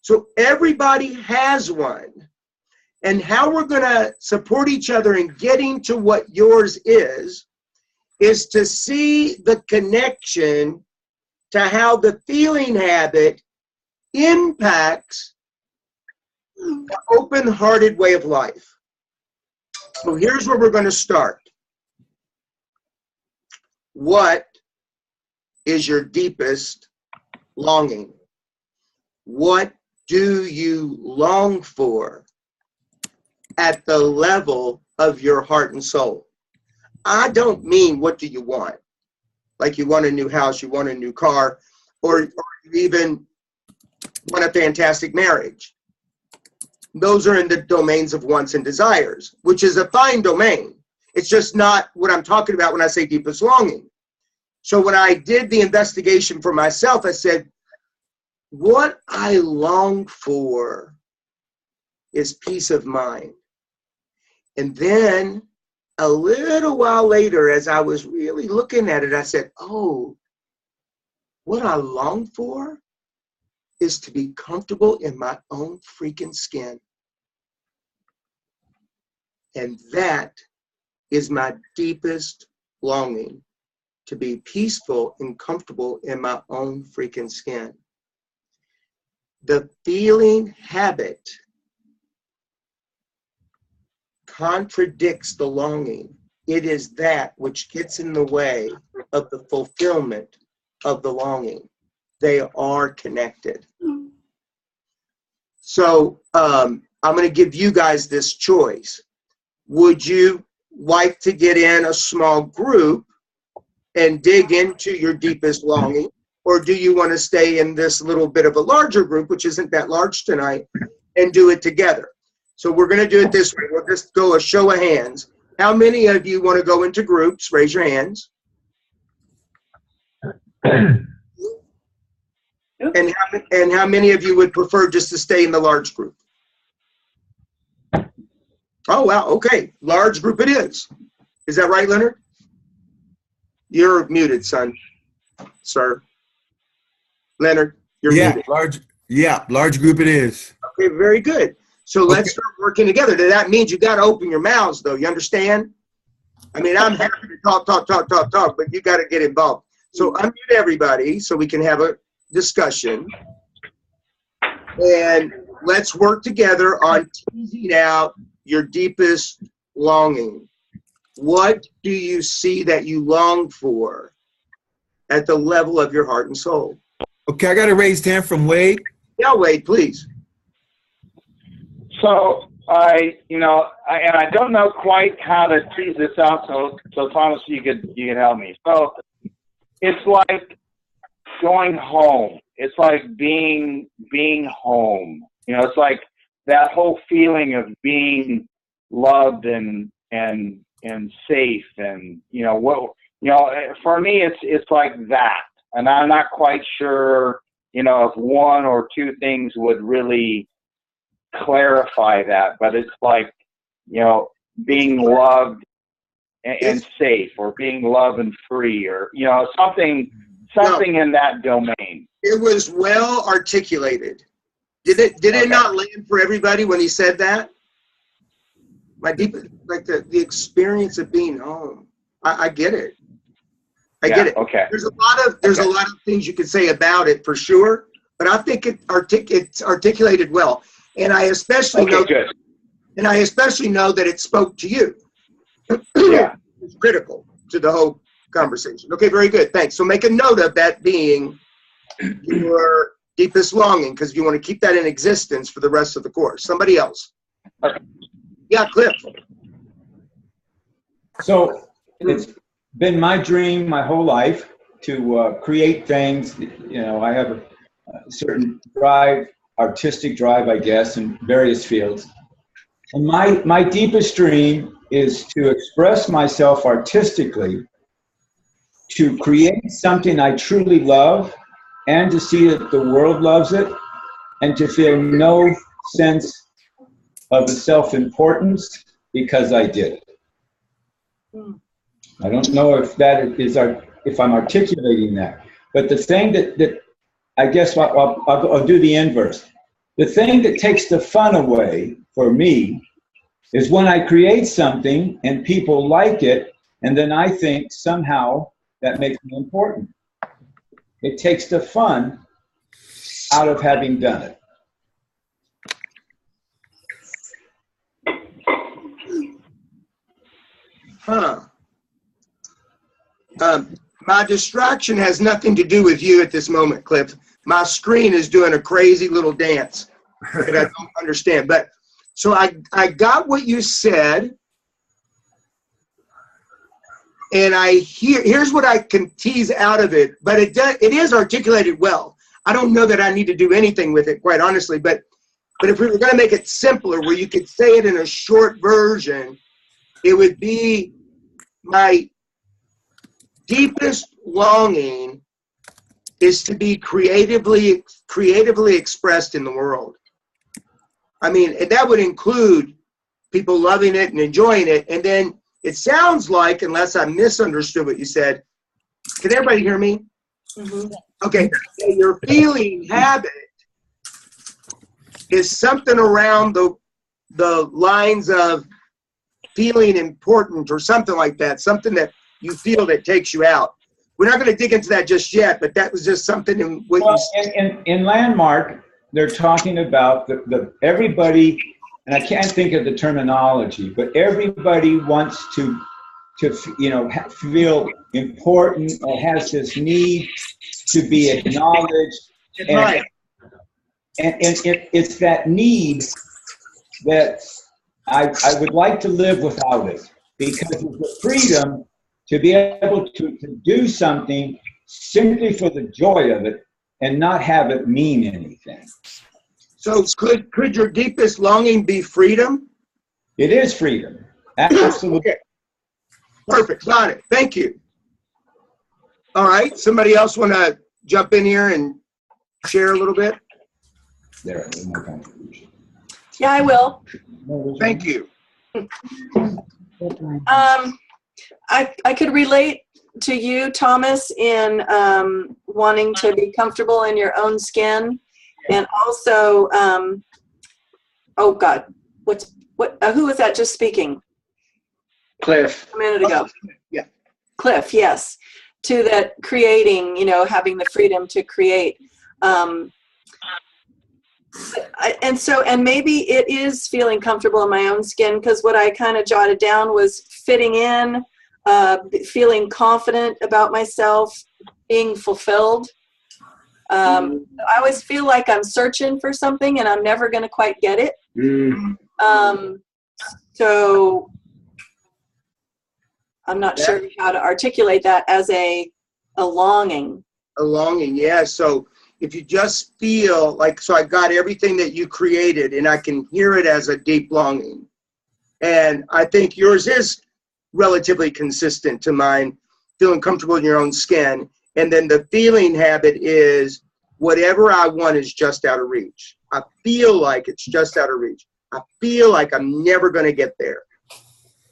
So everybody has one. And how we're going to support each other in getting to what yours is to see the connection to how the feeling habit impacts the open-hearted way of life. So here's where we're going to start. What is your deepest longing? What do you long for at the level of your heart and soul? I don't mean what do you want? Like you want a new house, you want a new car, or you even want a fantastic marriage. Those are in the domains of wants and desires, which is a fine domain. It's just not what I'm talking about when I say deepest longing. So when I did the investigation for myself, I said, what I long for is peace of mind. And then a little while later, as I was really looking at it, I said, oh, what I long for is to be comfortable in my own freaking skin. And that is my deepest longing, to be peaceful and comfortable in my own freaking skin. The feeling habit contradicts the longing. It is that which gets in the way of the fulfillment of the longing. They are connected. So I'm going to give you guys this choice. Would you like to get in a small group and dig into your deepest longing? Or do you want to stay in this little bit of a larger group, which isn't that large tonight, and do it together? So we're going to do it this way. We'll just go a show of hands. How many of you want to go into groups? Raise your hands. And how many of you would prefer just to stay in the large group? Oh, wow. Okay. Large group it is. Is that right, Leonard? You're muted, son. Sir. Leonard, you're muted. Large group it is. Okay, very good. So let's start working together. That means you got to open your mouths, though. You understand? I mean, I'm happy to talk, but you got to get involved. So unmute everybody so we can have a discussion. And let's work together on teasing out your deepest longing. What do you see that you long for at the level of your heart and soul? Okay, I got a raised hand from Wade. Yeah, Wade, please. So I don't know quite how to tease this out. So Thomas, you could help me. So it's like going home. It's like being home. You know, it's like that whole feeling of being loved and safe, and for me it's like that. And I'm not quite sure, if one or two things would really clarify that, but it's like, you know, being loved and safe, or being loved and free, or, you know, something in that domain. It was well articulated. Did it not land for everybody when he said that? My deep, like the experience of being home. I get it. I get it. Okay. There's a lot of things you could say about it for sure, but I think it's articulated well. And I especially know that it spoke to you. Yeah. It's critical to the whole conversation. Okay, very good. Thanks. So make a note of that being your deepest longing, because you want to keep that in existence for the rest of the course. Somebody else. Okay. Yeah, Cliff. So it's been my dream my whole life to create things. You know, I have a certain drive, artistic drive, I guess, in various fields. And my deepest dream is to express myself artistically, to create something I truly love, and to see that the world loves it, and to feel no sense of self-importance because I did it. I don't know if that is if I'm articulating that, but the thing that I guess I'll do the inverse. The thing that takes the fun away for me is when I create something and people like it, and then I think somehow that makes me important. It takes the fun out of having done it. Huh. My distraction has nothing to do with you at this moment, Cliff. My screen is doing a crazy little dance that I don't understand. But so I got what you said, and here's what I can tease out of it. But it is articulated well. I don't know that I need to do anything with it, quite honestly. But if we were going to make it simpler, where you could say it in a short version, it would be my deepest longing is to be creatively expressed in the world. I mean, and that would include people loving it and enjoying it. And then it sounds like, unless I misunderstood what you said, can everybody hear me? Mm-hmm. Okay, so your feeling habit is something around the lines of feeling important or something like that, something that you feel that takes you out. We're not going to dig into that just yet, but that was just something in what in Landmark, they're talking about the everybody, and I can't think of the terminology, but everybody wants to feel important or has this need to be acknowledged. Right. And it's that need that I would like to live without it, because it's the freedom to be able to do something simply for the joy of it and not have it mean anything. So could your deepest longing be freedom? It is freedom. Absolutely. Okay. Perfect. Got it. Thank you. All right. Somebody else want to jump in here and share a little bit? There, my contribution. Yeah, I will. Thank you. I could relate to you, Thomas, in wanting to be comfortable in your own skin, and also, oh God, who was that just speaking? Cliff. A minute ago. Yeah. Cliff, yes. To that creating, having the freedom to create. And maybe it is feeling comfortable in my own skin, because what I kind of jotted down was fitting in, feeling confident about myself, being fulfilled. I always feel like I'm searching for something and I'm never going to quite get it. So I'm not sure how to articulate that as a longing. A longing, yeah. So if you just feel like, so I got everything that you created and I can hear it as a deep longing. And I think yours is relatively consistent to mine, feeling comfortable in your own skin. And then the feeling habit is whatever I want is just out of reach. I feel like it's just out of reach. I feel like I'm never going to get there.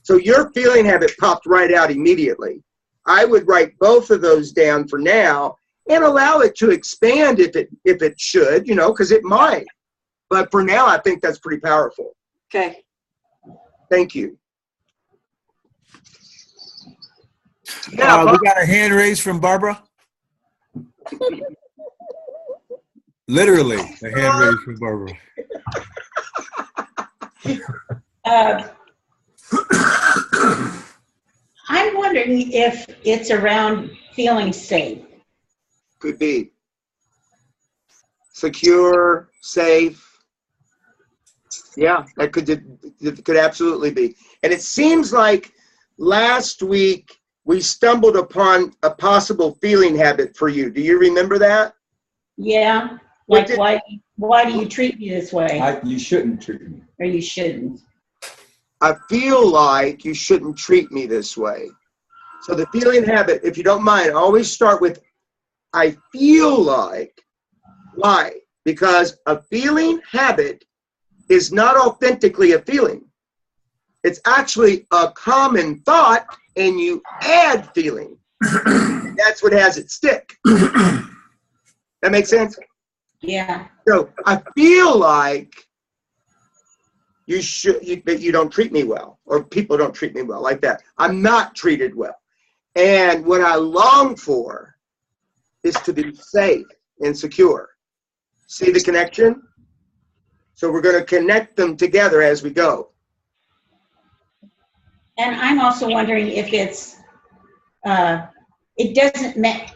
So your feeling habit popped right out immediately. I would write both of those down for now and allow it to expand if it should, because it might. But for now, I think that's pretty powerful. Okay. Thank you. We got a hand raised from Barbara. Literally, a hand raised from Barbara. I'm wondering if it's around feeling safe. Could be. Secure, safe. Yeah, that could absolutely be. And it seems like last week we stumbled upon a possible feeling habit for you. Do you remember that? Yeah. Like, why do you treat me this way? You shouldn't treat me. Or you shouldn't. I feel like you shouldn't treat me this way. So the feeling habit, if you don't mind, always start with, I feel like. Why? Because a feeling habit is not authentically a feeling. It's actually a common thought, and you add feeling. That's what has it stick. That makes sense? Yeah. So I feel like that you don't treat me well, or people don't treat me well, like that. I'm not treated well. And what I long for is to be safe and secure. See the connection? So we're going to connect them together as we go. And I'm also wondering if it's, it doesn't matter.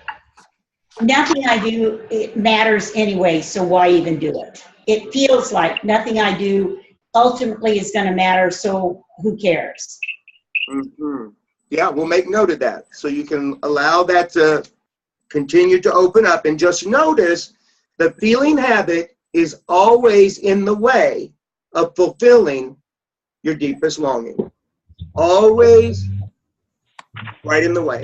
Nothing I do, it matters anyway, so why even do it? It feels like nothing I do ultimately is going to matter, so who cares? Mm-hmm. Yeah, we'll make note of that. So you can allow that to continue to open up, and just notice the feeling habit is always in the way of fulfilling your deepest longing. Always right in the way.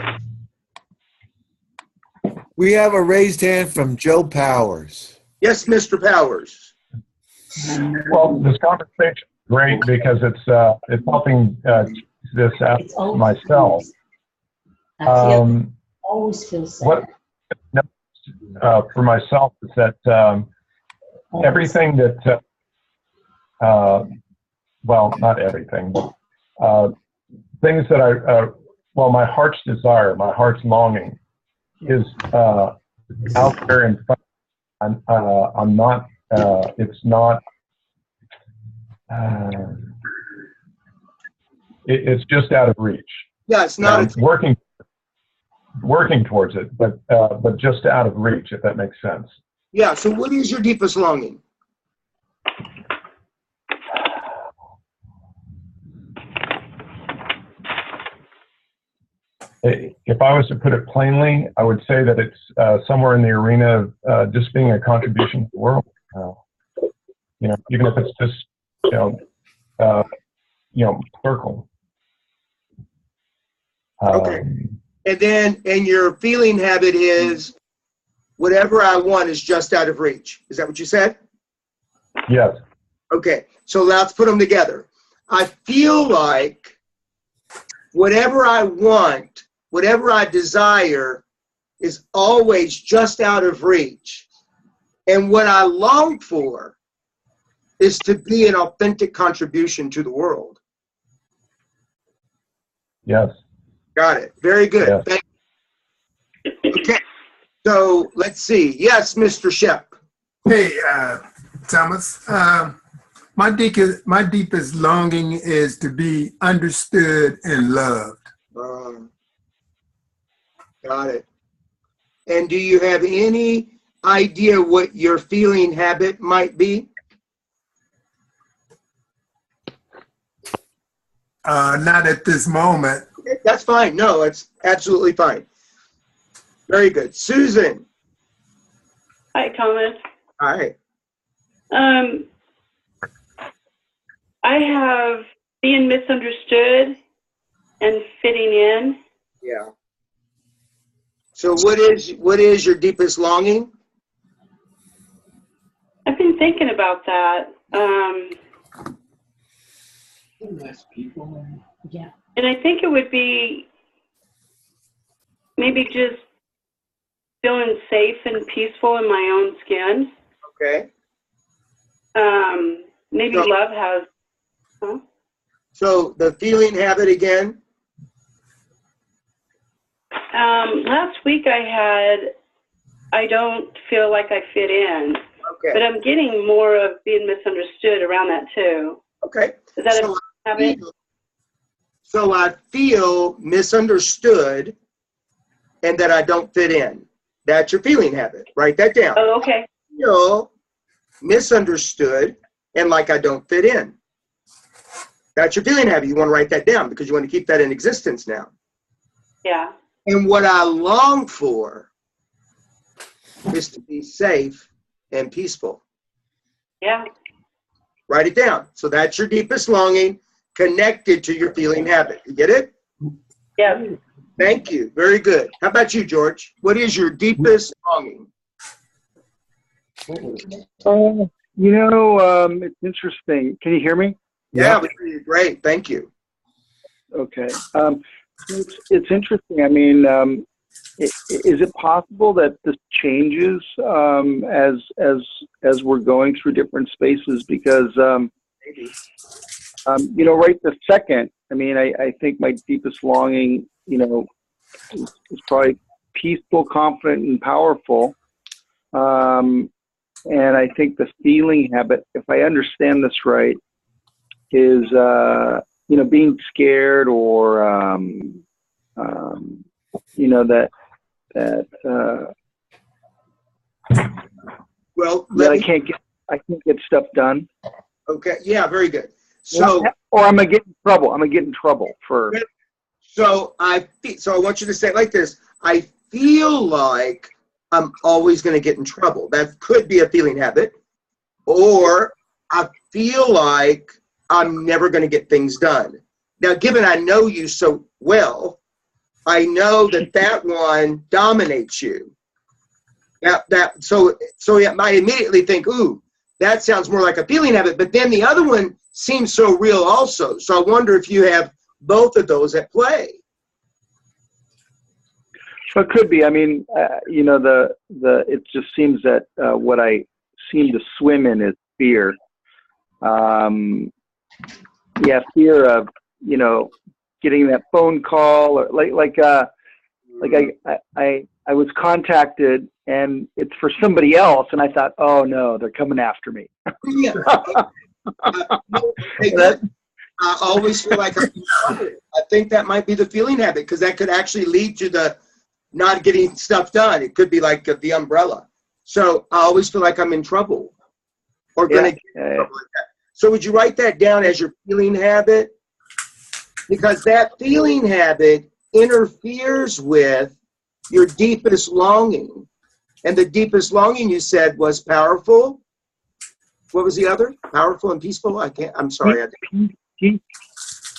We have a raised hand from Joe Powers. Yes, Mr. Powers. Well, this conversation is great because it's helping this out for myself. Always feels sad. What for myself is that everything that well, not everything, but things that my heart's desire, my heart's longing is out there in front. I'm not. It's not. It's just out of reach. Yeah, it's not. It's working towards it, but just out of reach, if that makes sense. Yeah. So, what is your deepest longing? If I was to put it plainly, I would say that it's somewhere in the arena of just being a contribution to the world. Even if it's just circle. Okay. And your feeling habit is whatever I want is just out of reach. Is that what you said? Yes. Okay. So let's put them together. I feel like whatever I want, whatever I desire is always just out of reach. And what I long for is to be an authentic contribution to the world. Yes. Got it. Very good. Yes. Thank you. Okay. So let's see. Yes, Mr. Shep. Hey, Thomas. My deepest longing is to be understood and loved. Got it. And do you have any idea what your feeling habit might be? Not at this moment. That's fine. No, it's absolutely fine. Very good. Susan. Hi, Thomas. Hi. I have being misunderstood and fitting in. Yeah. So what is your deepest longing? I've been thinking about that. Yeah. And I think it would be maybe just feeling safe and peaceful in my own skin. Okay. Maybe So- love has. Huh? So the feeling habit again. Last week I don't feel like I fit in, Okay. but I'm getting more of being misunderstood around that too. Okay. Is that So a habit? So I feel misunderstood and that I don't fit in. That's your feeling habit. Write that down. Oh, okay. Feel misunderstood and like I don't fit in. That's your feeling habit. You want to write that down because you want to keep that in existence now. Yeah. And what I long for is to be safe and peaceful. Yeah. Write it down. So that's your deepest longing connected to your feeling habit. You get it? Yeah. Thank you. Very good. How about you, George? What is your deepest longing? It's interesting. Can you hear me? Yeah, we hear you. Great. Thank you. Okay. It's interesting. I mean, is it possible that this changes as we're going through different spaces? Because Maybe. right this second, I mean, I think my deepest longing, is probably peaceful, confident, and powerful. And I think the feeling habit, if I understand this right, is being scared or Well, that I can't get stuff done. Okay. Yeah, very good. So, Or I'm gonna get in trouble. I'm gonna get in trouble for. so I want you to say it like this. I feel like I'm always going to get in trouble. That could be a feeling habit. Or I feel like I'm never going to get things done. Now, given I know you so well, I know that one dominates you. So I immediately think, ooh, that sounds more like a feeling habit. But then the other one seems so real also. So I wonder if you have both of those at play. Well, it could be. I mean, it just seems that what I seem to swim in is fear. Fear of getting that phone call, or I was contacted and it's for somebody else, and I thought, oh no, they're coming after me. Yeah. I always feel like I think that might be the feeling habit, because that could actually lead to the not getting stuff done. It could be like the umbrella. So I always feel like I'm in trouble or going to get in trouble like that. So would you write that down as your feeling habit? Because that feeling habit interferes with your deepest longing. And the deepest longing, you said, was powerful. What was the other? Powerful and peaceful? I'm sorry.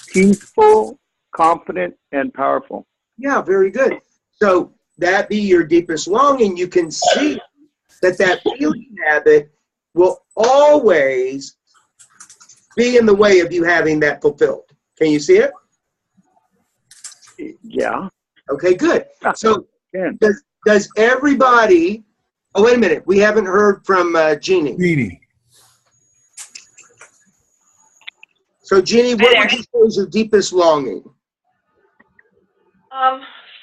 Peaceful, confident, and powerful. Yeah, very good. So that be your deepest longing. You can see that feeling habit will always be in the way of you having that fulfilled. Can you see it? Yeah. Okay, good. So does everybody, oh, wait a minute. We haven't heard from Jeannie. Jeannie. So Jeannie, what would you say is your deepest longing?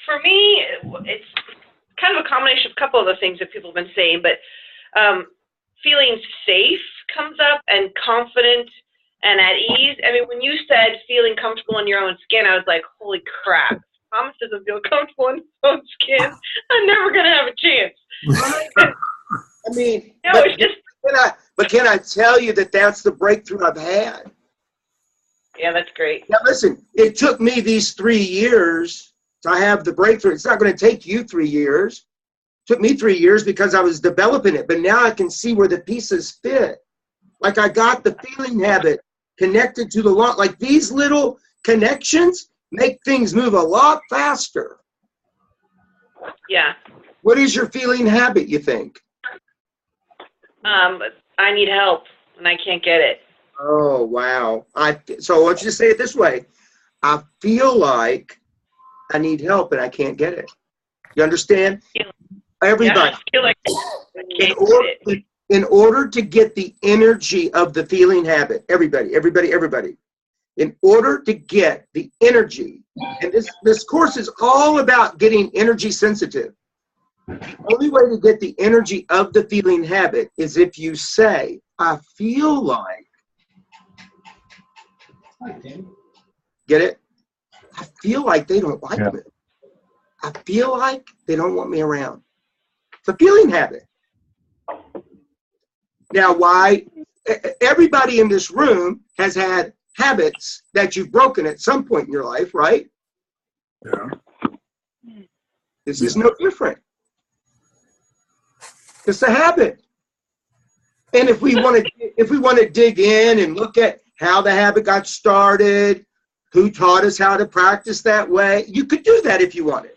For me, it's kind of a combination of a couple of the things that people have been saying, but feeling safe comes up, and confident and at ease. I mean, when you said feeling comfortable in your own skin, I was like, holy crap. If Thomas doesn't feel comfortable in his own skin, I'm never going to have a chance. I mean, no, it's just. Can I tell you that that's the breakthrough I've had? Yeah, that's great. Now, listen, it took me these 3 years to have the breakthrough. It's not going to take you 3 years. It took me 3 years because I was developing it, but now I can see where the pieces fit. Like I got the feeling habit connected to the law. Like these little connections make things move a lot faster. Yeah. What is your feeling habit, you think? I need help and I can't get it. Oh, wow. So I want you to say it this way. I feel like I need help and I can't get it. You understand? Everybody. Yeah, I feel like I can't get it. In order to get the energy of the feeling habit, everybody, in order to get the energy, and this course is all about getting energy sensitive. The only way to get the energy of the feeling habit is if you say, I feel like, get it? I feel like they don't like me. I feel like they don't want me around. It's a feeling habit. Now, why? Everybody in this room has had habits that you've broken at some point in your life, right? Yeah. This is no different. It's a habit. And if we want to dig in and look at how the habit got started, who taught us how to practice that way, you could do that if you wanted.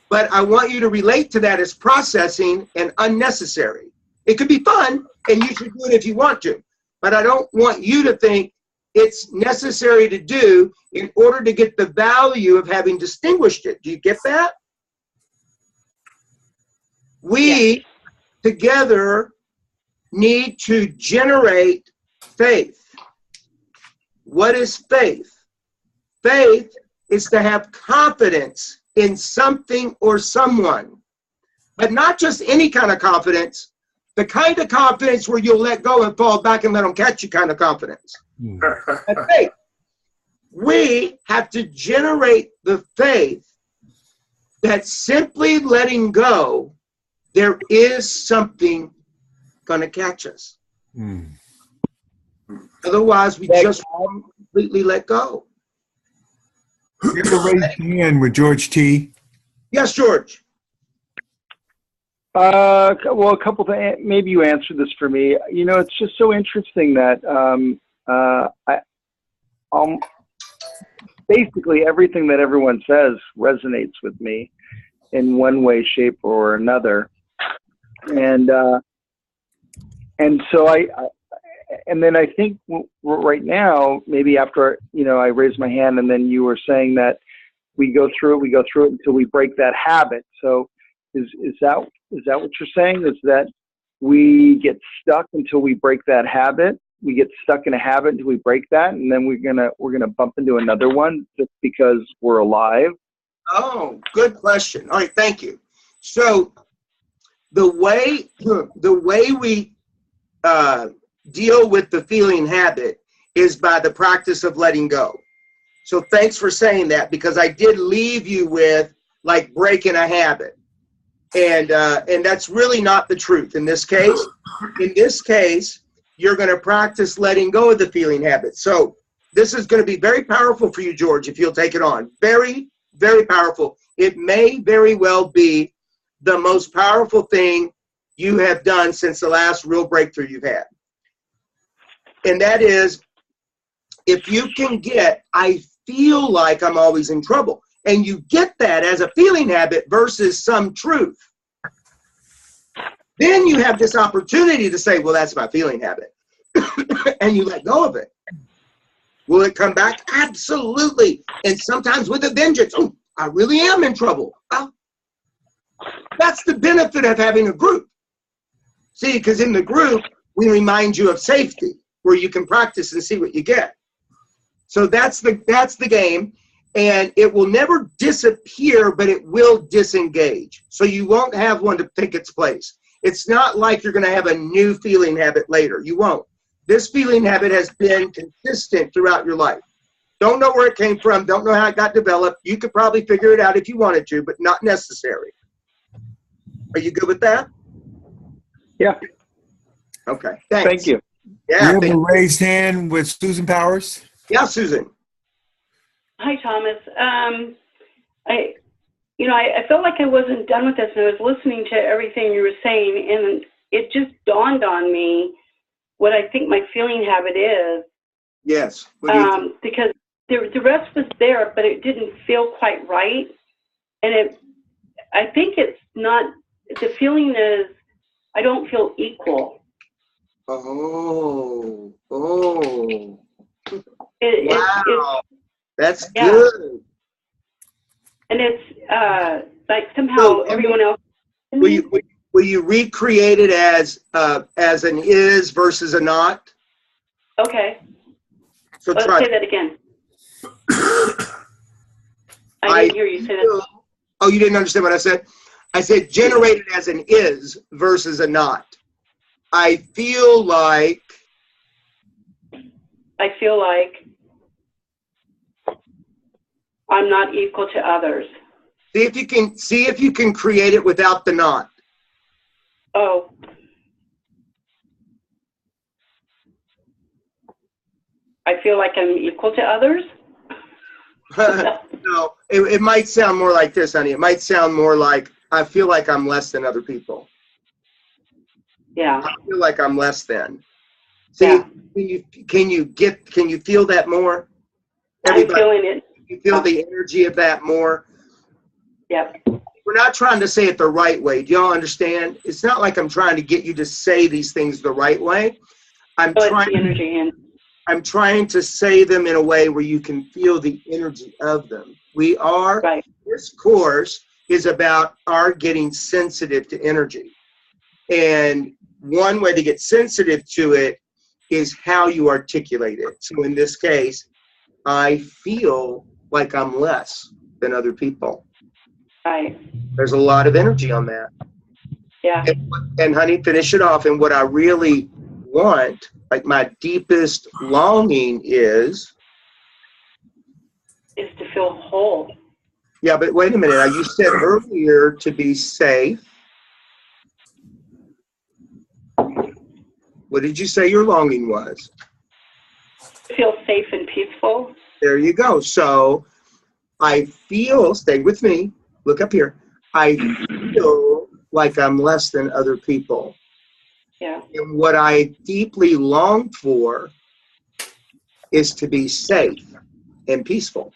But I want you to relate to that as processing and unnecessary. It could be fun, and you should do it if you want to. But I don't want you to think it's necessary to do in order to get the value of having distinguished it. Do you get that? We together need to generate faith. What is faith? Faith is to have confidence in something or someone, but not just any kind of confidence, the kind of confidence where you'll let go and fall back and let them catch you kind of confidence. That's faith. We have to generate the faith that simply letting go, there is something going to catch us. Otherwise, we just won't completely let go. You ever raised your hand with George T? Yes, George. Well, a couple things. Maybe you answered this for me. You know, it's just so interesting that basically everything that everyone says resonates with me in one way, shape, or another. And so and then I think right now, maybe after, you know, I raised my hand and then you were saying that we go through it until we break that habit. So is that what you're saying? Is that we get stuck until we break that habit? We get stuck in a habit until we break that, and then we're gonna bump into another one just because we're alive? Oh, good question. All right, thank you. So the way we deal with the feeling habit is by the practice of letting go. So thanks for saying that, because I did leave you with like breaking a habit. And that's really not the truth in this case. In this case, you're going to practice letting go of the feeling habit. So this is going to be very powerful for you, George, if you'll take it on. Very, very powerful. It may very well be the most powerful thing you have done since the last real breakthrough you've had. And that is, if you can get, I feel like I'm always in trouble, and you get that as a feeling habit versus some truth, then you have this opportunity to say, well, that's my feeling habit. And you let go of it. Will it come back? Absolutely. And sometimes with a vengeance. Oh, I really am in trouble. Well, that's the benefit of having a group. See, because in the group, we remind you of safety, where you can practice and see what you get. So that's the game. And it will never disappear, but it will disengage. So you won't have one to take its place. It's not like you're going to have a new feeling habit later. You won't. This feeling habit has been consistent throughout your life. Don't know where it came from. Don't know how it got developed. You could probably figure it out if you wanted to, but not necessary. Are you good with that? Yeah. Okay. Thanks. Thank you. Yeah. You have a raised hand with Susan Powers? Yeah, Susan. Hi, Thomas. I felt like I wasn't done with this, and I was listening to everything you were saying, and it just dawned on me what I think my feeling habit is. Yes. Because the rest was there, but it didn't feel quite right. And I think it's not, the feeling is I don't feel equal. Oh. Wow. That's Yeah. good. And it's like somehow So, everyone else. Will you recreate it as an is versus a not? Okay. So Let's try. say that again. I didn't hear you say that. Oh, you didn't understand what I said? I said generate it as an is versus a not. I feel like I'm not equal to others. see if you can create it without the not. Oh. I feel like I'm equal to others? No, it might sound more like this, honey. It might sound more like I feel like I'm less than other people. Yeah. I feel like I'm less than. See, can you feel that more? I'm feeling it. You feel the energy of that more? Yep. We're not trying to say it the right way. Do y'all understand? It's not like I'm trying to get you to say these things the right way. I'm trying to say them in a way where you can feel the energy of them. This course is about our getting sensitive to energy. And one way to get sensitive to it is how you articulate it. So in this case, I feel like I'm less than other people. Right. There's a lot of energy on that. Yeah. And honey, finish it off. And what I really want, like my deepest longing is to feel whole. Yeah, but wait a minute. You said earlier to be safe. What did you say your longing was? Feel safe and peaceful. There you go. So I feel, stay with me, look up here. I feel like I'm less than other people. Yeah. And what I deeply long for is to be safe and peaceful.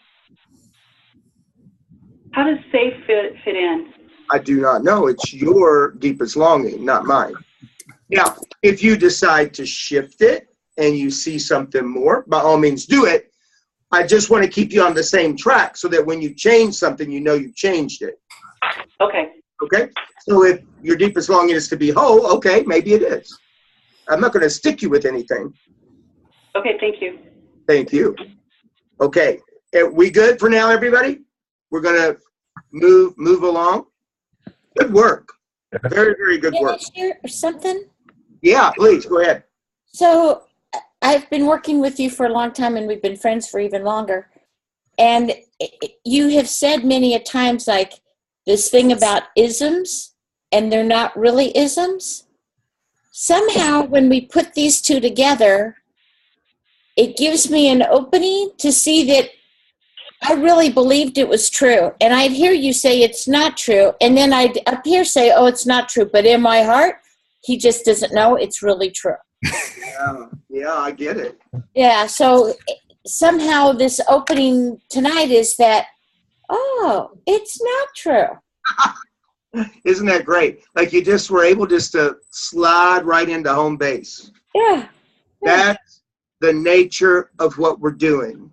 How does safe fit in? I do not know. It's your deepest longing, not mine. Now, if you decide to shift it and you see something more, by all means do it. I just want to keep you on the same track so that when you change something, you know you've changed it. Okay. Okay? So if your deepest longing is to be whole, okay, maybe it is. I'm not going to stick you with anything. Okay, thank you. Thank you. Okay. We good for now, everybody? We're going to move along. Good work. Very, very good work. Can I share something? Yeah, please, go ahead. So I've been working with you for a long time, and we've been friends for even longer. And you have said many a times, like, this thing about isms, and they're not really isms. Somehow, when we put these two together, it gives me an opening to see that I really believed it was true. And I'd hear you say it's not true. And then I'd up here say, oh, it's not true. But in my heart, he just doesn't know it's really true. Yeah, I get it. Yeah, so somehow this opening tonight is that, oh, it's not true. Isn't that great? Like you just were able just to slide right into home base. Yeah. That's the nature of what we're doing.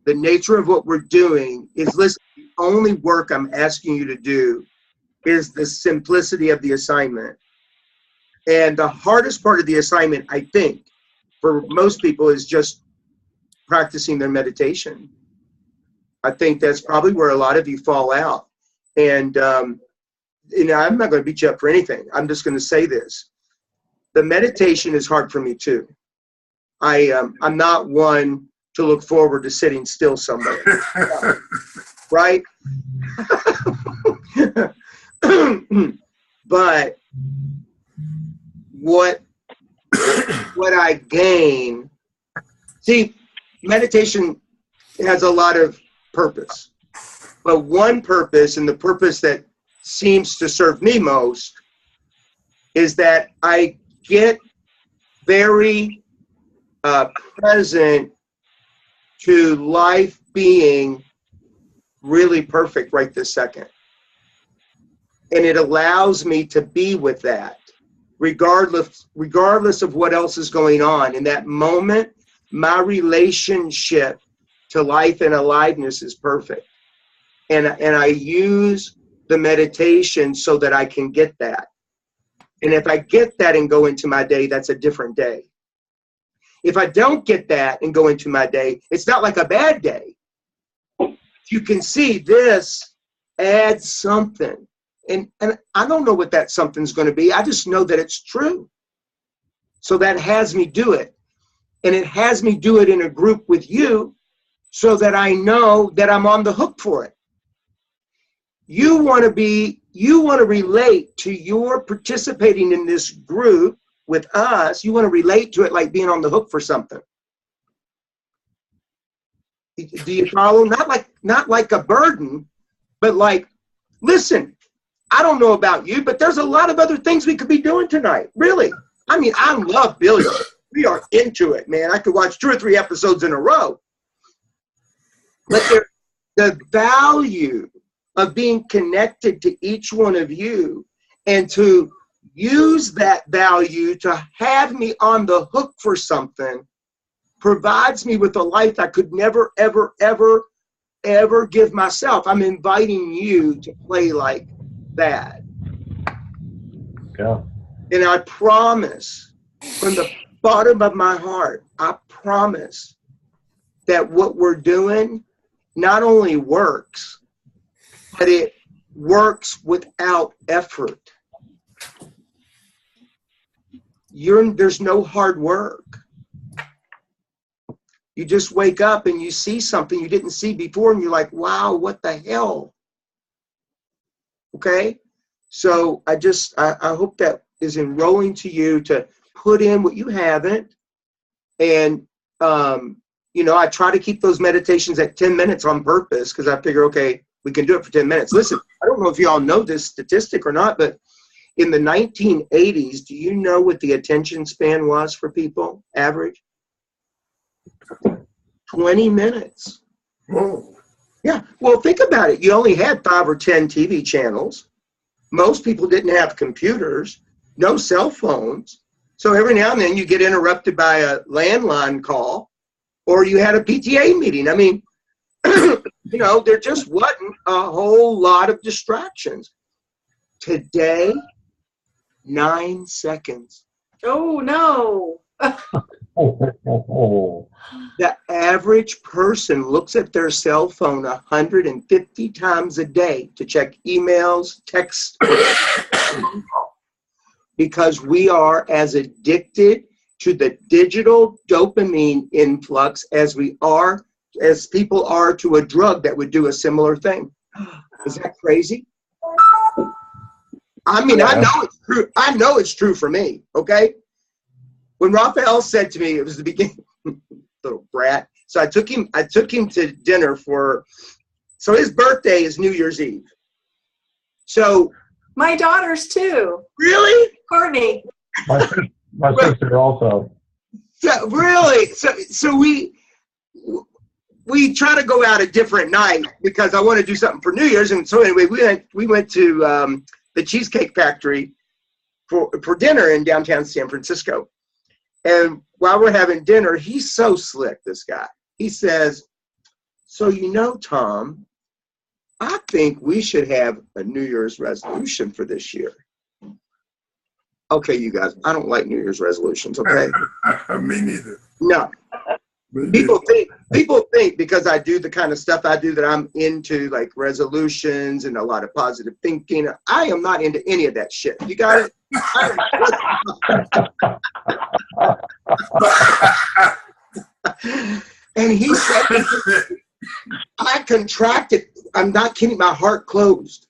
The nature of what we're doing is, listen, the only work I'm asking you to do is the simplicity of the assignment. And the hardest part of the assignment, I think, for most people is just practicing their meditation. I think that's probably where a lot of you fall out. And, you know, I'm not going to beat you up for anything. I'm just going to say this. The meditation is hard for me, too. I'm not one to look forward to sitting still somewhere. Right? But what I gain, see, meditation has a lot of purpose. But one purpose, and the purpose that seems to serve me most, is that I get very present to life being really perfect right this second. And it allows me to be with that regardless of what else is going on. In that moment, my relationship to life and aliveness is perfect. And I use the meditation so that I can get that. And if I get that and go into my day, that's a different day. If I don't get that and go into my day, it's not like a bad day. You can see this adds something. And I don't know what that something's going to be. I just know that it's true. So that has me do it. And it has me do it in a group with you so that I know that I'm on the hook for it. You want to relate to your participating in this group with us. You want to relate to it like being on the hook for something. Do you follow? Not like a burden, but like, listen, I don't know about you, but there's a lot of other things we could be doing tonight. Really. I mean, I love billiards. We are into it, man. I could watch 2 or 3 episodes in a row. But the value of being connected to each one of you and to use that value to have me on the hook for something provides me with a life I could never, ever, ever, ever give myself. I'm inviting you to play like that. Yeah. And I promise from the bottom of my heart, I promise that what we're doing not only works, but it works without effort. There's no hard work. You just wake up and you see something you didn't see before and you're like, wow, what the hell? Okay? So I hope that is enrolling to you to put in what you haven't. And, I try to keep those meditations at 10 minutes on purpose because I figure, okay, we can do it for 10 minutes. Listen, I don't know if you all know this statistic or not, but in the 1980s, do you know what the attention span was for people, average? 20 minutes. Whoa. Yeah, well, think about it. You only had 5 or 10 TV channels. Most people didn't have computers, no cell phones. So every now and then you get interrupted by a landline call or you had a PTA meeting. I mean, there just wasn't a whole lot of distractions. Today, 9 seconds. Oh, no. The average person looks at their cell phone 150 times a day to check emails, text, because we are as addicted to the digital dopamine influx as people are to a drug that would do a similar thing. Is that crazy? I mean, I know it's true. I know it's true for me, okay? When Raphael said to me, it was the beginning, little brat. So I took him to dinner so his birthday is New Year's Eve. So my daughter's too. Really? Courtney. My sister also. So really? So we try to go out a different night because I want to do something for New Year's. And so anyway, we went to the Cheesecake Factory for dinner in downtown San Francisco. And while we're having dinner, he's so slick, this guy. He says, so Tom, I think we should have a New Year's resolution for this year. Okay, you guys, I don't like New Year's resolutions, okay? Me neither. No. People think because I do the kind of stuff I do that I'm into, like resolutions and a lot of positive thinking. I am not into any of that shit. You got it? And he said, I contracted. I'm not kidding. My heart closed.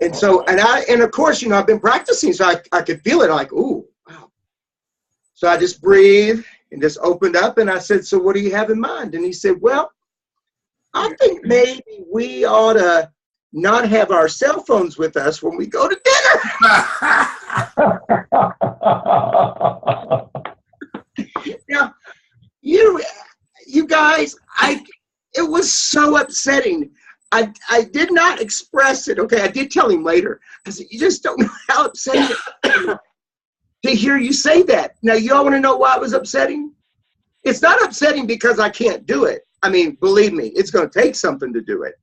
And so, and of course, I've been practicing, so I could feel it. Like, ooh, wow. So I just breathed and just opened up, and I said, so what do you have in mind? And he said, well, I think maybe we ought to not have our cell phones with us when we go to dinner. Now, you guys, it was so upsetting. I did not express it. Okay, I did tell him later. I said, you just don't know how upsetting it is. to hear you say that. Now, y'all want to know why it was upsetting? It's not upsetting because I can't do it. I mean, believe me, it's going to take something to do it.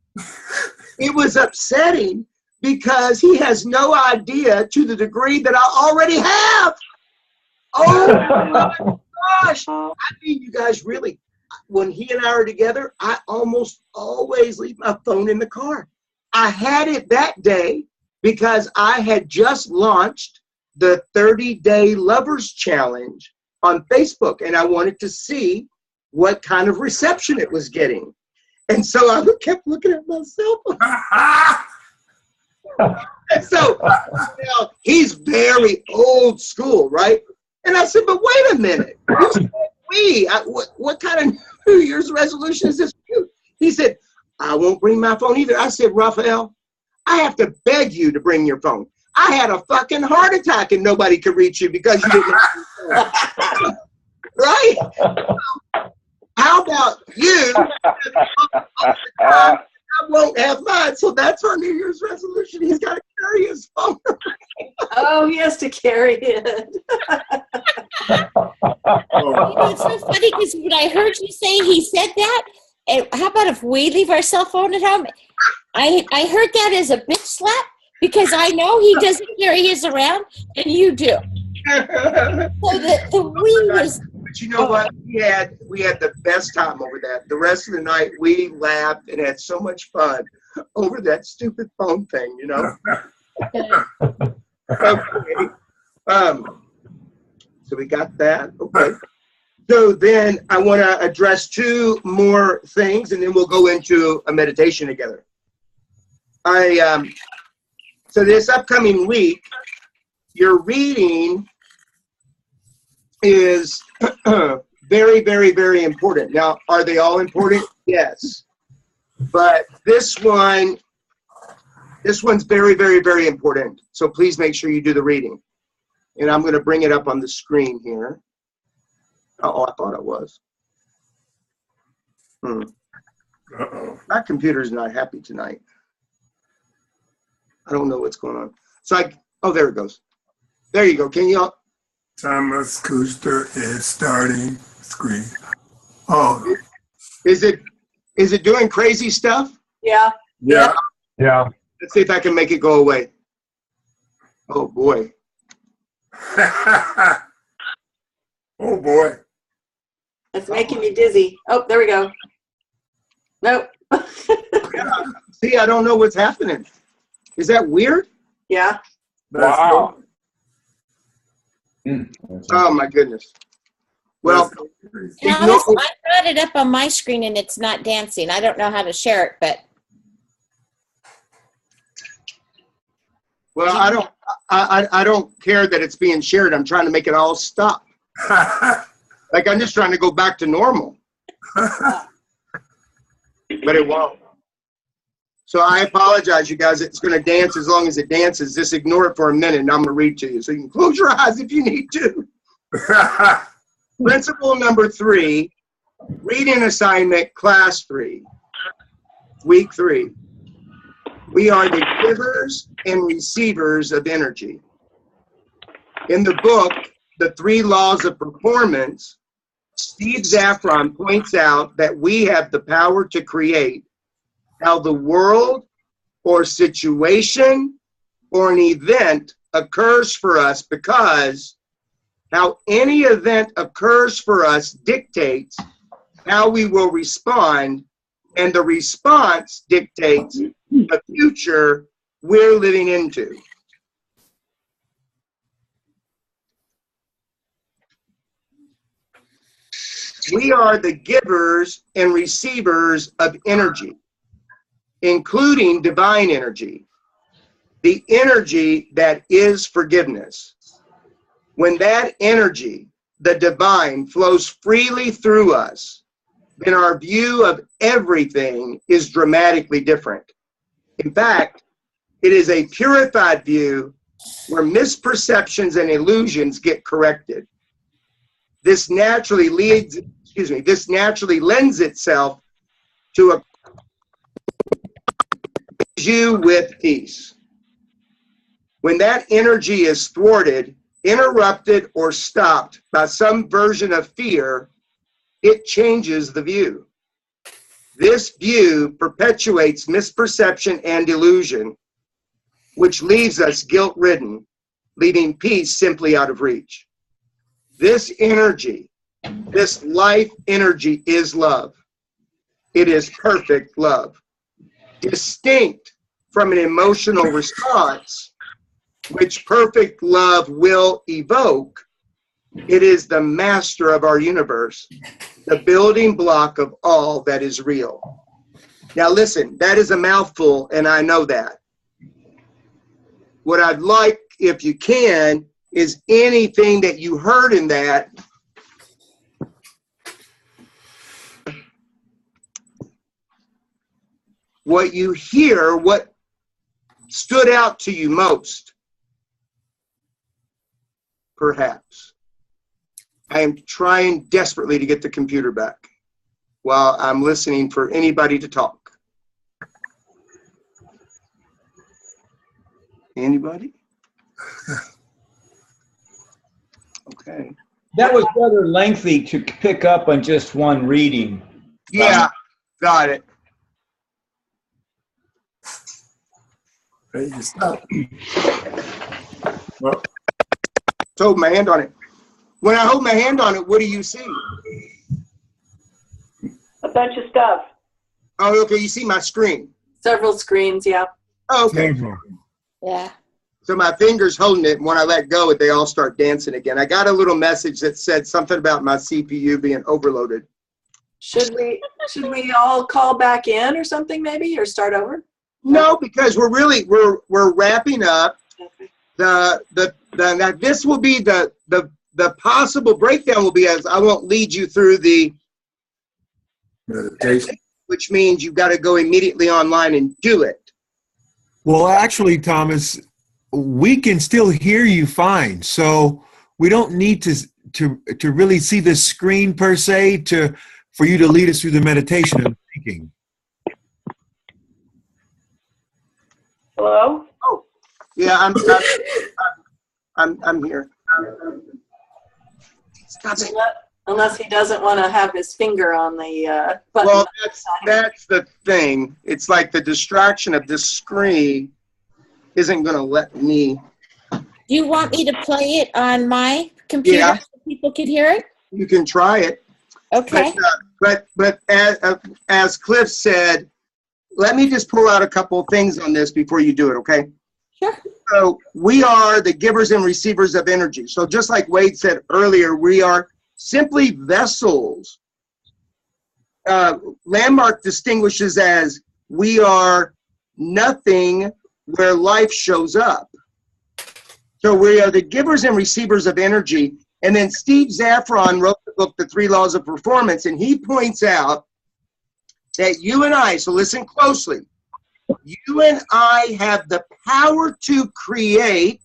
It was upsetting because he has no idea to the degree that I already have. Oh my gosh. I mean, you guys really, when he and I are together, I almost always leave my phone in the car. I had it that day because I had just launched the 30-day lovers challenge on Facebook, and I wanted to see what kind of reception it was getting. And so I kept looking at my cell phone. And so he's very old school, right? And I said, but wait a minute. You said what kind of New Year's resolution is this for you? He said, I won't bring my phone either. I said, Raphael, I have to beg you to bring your phone. I had a fucking heart attack and nobody could reach you because you didn't have your phone. Right? How about you? I won't have mine. So that's our New Year's resolution. He's got to carry his phone. Oh, he has to carry it. It's so funny because when I heard you say he said that, and how about if we leave our cell phone at home? I heard that as a bitch slap because I know he doesn't carry his around and you do. So the we was. But you know what? We had the best time over that. The rest of the night we laughed and had so much fun over that stupid phone thing, you know. Okay. So we got that. Okay. So then I want to address two more things, and then we'll go into a meditation together. So this upcoming week, your reading is very, very, very important. Now, are they all important? Yes. But this one's very, very, very important. So please make sure you do the reading. And I'm going to bring it up on the screen here. Oh, I thought it was. Uh-oh. My computer's not happy tonight. I don't know what's going on. So there it goes. There you go. Can you all? Thomas Kuster is starting screen. Oh. Is it doing crazy stuff? Yeah. Yeah. Yeah. Let's see if I can make it go away. Oh boy. Oh boy. It's making me dizzy. Oh, there we go. Nope. Yeah. See, I don't know what's happening. Is that weird? Yeah. Wow. Oh my goodness. Well, Alice, I brought it up on my screen and it's not dancing. I don't know how to share it, but. Well, I don't care that it's being shared. I'm trying to make it all stop. Like I'm just trying to go back to normal. But it won't. So I apologize, you guys. It's going to dance as long as it dances. Just ignore it for a minute and I'm going to read to you. So you can close your eyes if you need to. Principle number 3, reading assignment, class 3, week 3. We are the givers and receivers of energy. In the book, The 3 Laws of Performance, Steve Zaffron points out that we have the power to create how the world or situation or an event occurs for us, because how any event occurs for us dictates how we will respond, and the response dictates the future we're living into. We are the givers and receivers of energy, including divine energy, the energy that is forgiveness. When that energy, the divine, flows freely through us, then our view of everything is dramatically different. In fact, it is a purified view where misperceptions and illusions get corrected. This naturally lends itself to a you with peace. When that energy is thwarted, interrupted or stopped by some version of fear, it changes the view. This view perpetuates misperception and delusion, which leaves us guilt-ridden, leaving peace simply out of reach. This energy, this life energy is love. It is perfect love. Distinct from an emotional response, which perfect love will evoke, it is the master of our universe, the building block of all that is real. Now listen, that is a mouthful, and I know that. What I'd like, if you can, is anything that you heard in that. What you hear, what stood out to you most, perhaps. I am trying desperately to get the computer back while I'm listening for anybody to talk. Anybody? Okay. That was rather lengthy to pick up on just one reading. Yeah, got it. Ready to stop. Well, hold my hand on it. When I hold my hand on it, what do you see? A bunch of stuff. Oh, okay. You see my screen. Several screens, yeah. Oh, okay. Yeah. So my fingers holding it, and when I let go, they all start dancing again. I got a little message that said something about my CPU being overloaded. Should we all call back in or something maybe, or start over? No, because we're wrapping up. This will be the possible breakdown will be as I won't lead you through the meditation, which means you've got to go immediately online and do it. Well, actually, Thomas, we can still hear you fine. So we don't need to really see the screen per se for you to lead us through the meditation and thinking. Hello? Oh, yeah, I'm here. Stop it. Unless he doesn't want to have his finger on the button. Well, that's the thing. It's like the distraction of this screen isn't going to let me. Do you want me to play it on my computer Yeah. so people can hear it? You can try it. Okay. But as Cliff said, let me just pull out a couple of things on this before you do it, okay? Sure. So we are the givers and receivers of energy. So just like Wade said earlier, we are simply vessels. Landmark distinguishes as we are nothing where life shows up. So we are the givers and receivers of energy. And then Steve Zaffron wrote the book, The 3 Laws of Performance, and he points out that you and I, so listen closely, you and I have the power to create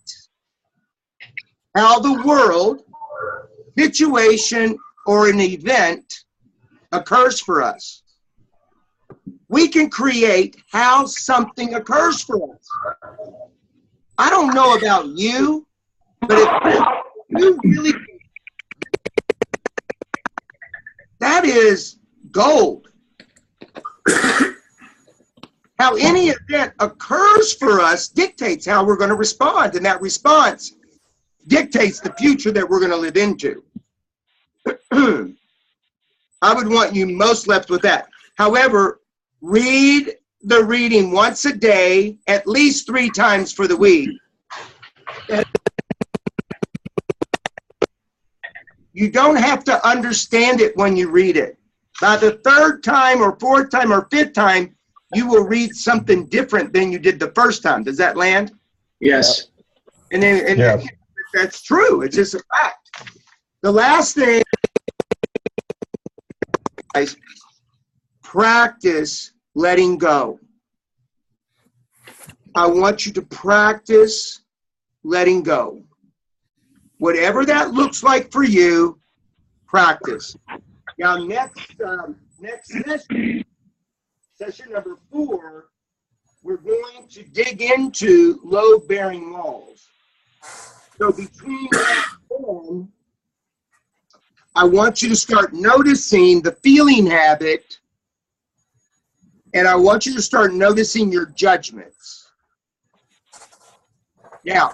how the world, situation, or an event occurs for us. We can create how something occurs for us. I don't know about you, but if you really, that is gold. How any event occurs for us dictates how we're going to respond, and that response dictates the future that we're going to live into. I would want you most left with that. However, read the reading once a day, at least 3 times for the week. You don't have to understand it when you read it. By the 3rd time or 4th time or 5th time, you will read something different than you did the first time. Does that land? Yes. And then Yes. That's true. It's just a fact. The last thing, guys, practice letting go. I want you to practice letting go. Whatever that looks like for you, practice. Now, next session, session number 4, we're going to dig into load-bearing walls. So between that and I want you to start noticing the feeling habit, and I want you to start noticing your judgments. Now,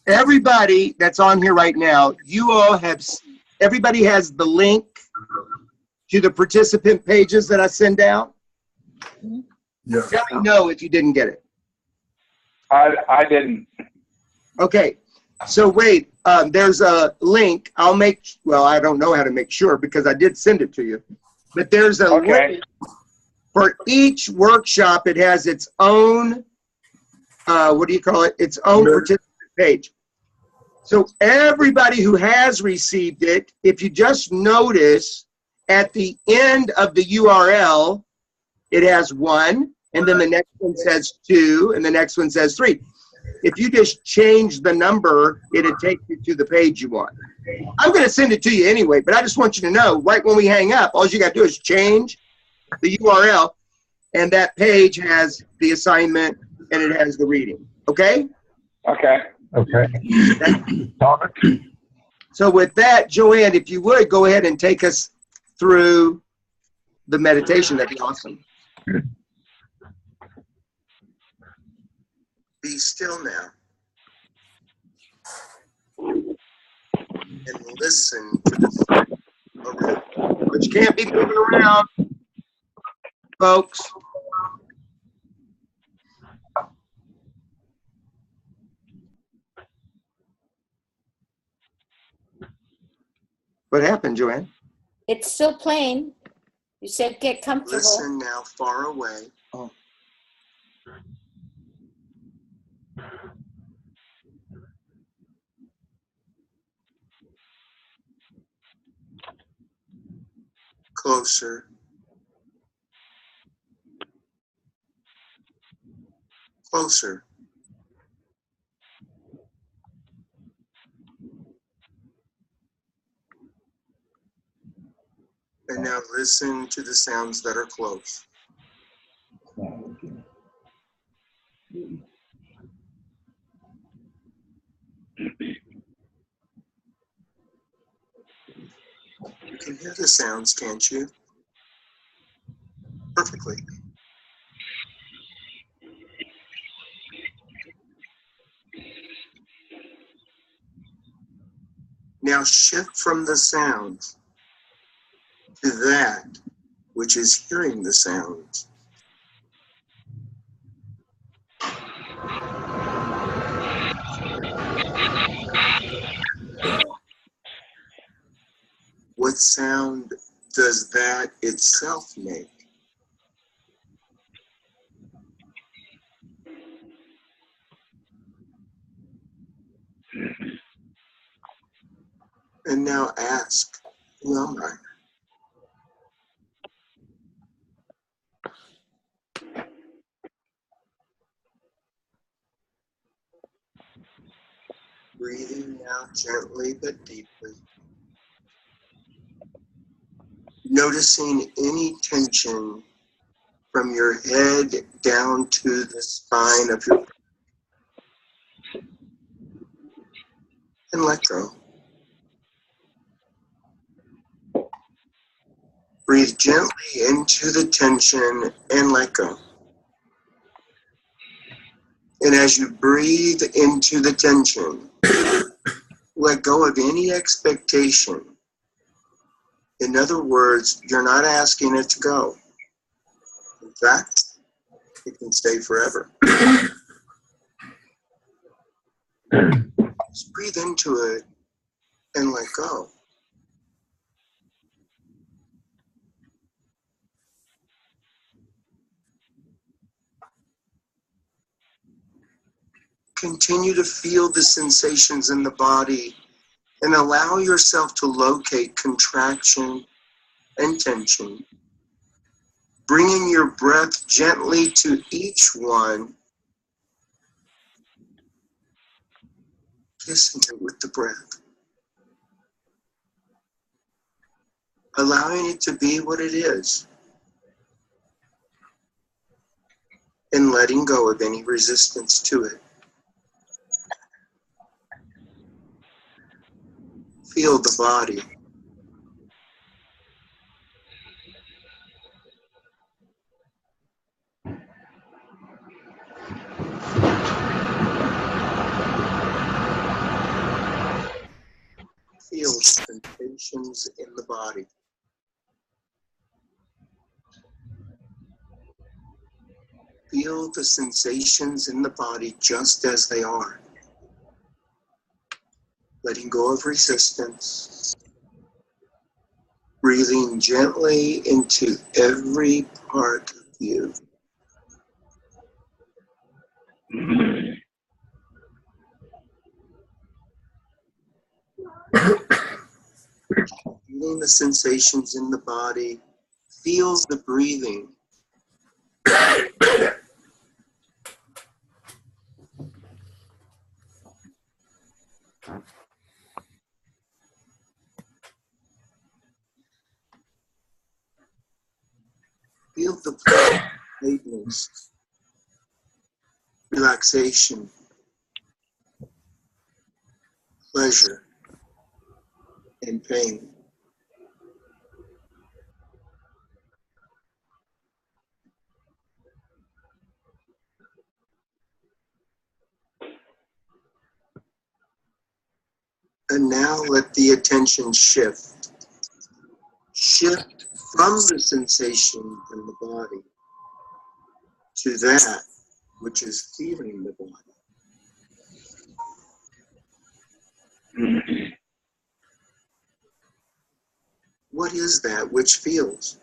everybody that's on here right now, you all have, everybody has the link to the participant pages that I send out. Yeah. Let me know if you didn't get it. I didn't. Okay. So wait, there's a link. Well, I don't know how to make sure because I did send it to you. But there's a link for each workshop. It has its own, its own participant page. So everybody who has received it, if you just notice at the end of the URL, it has 1, and then the next one says 2, and the next one says 3. If you just change the number, it'll take you to the page you want. I'm going to send it to you anyway, but I just want you to know, right when we hang up, all you got to do is change the URL, and that page has the assignment, and it has the reading. Okay? Okay. Okay. So with that, Joanne, if you would, go ahead and take us through the meditation. That'd be awesome. Be still now and listen to the sound around, which can't be moving around, folks. What happened, Joanne? It's still playing. You said get comfortable. Listen now, far away. Oh. Closer. Closer. And now listen to the sounds that are close. You can hear the sounds, can't you? Perfectly. Now shift from the sounds to that which is hearing the sounds. What sound does that itself make? And now ask, who am I? Breathing now gently but deeply. Noticing any tension from your head down to the spine of your back. And let go. Breathe gently into the tension and let go. And as you breathe into the tension, let go of any expectation. In other words, you're not asking it to go. In fact, it can stay forever. Just breathe into it and let go. Continue to feel the sensations in the body and allow yourself to locate contraction and tension. Bringing your breath gently to each one. Listen to it with the breath. Allowing it to be what it is. And letting go of any resistance to it. feel the body. Feel sensations in the body. Feel the sensations in the body just as they are. Letting go of resistance. Breathing gently into every part of you. Feeling the sensations in the body. Feel the breathing. Feel the lightness, relaxation, pleasure, and pain. And now let the attention shift. Shift from the sensation in the body to that which is feeling the body. What is that which feels?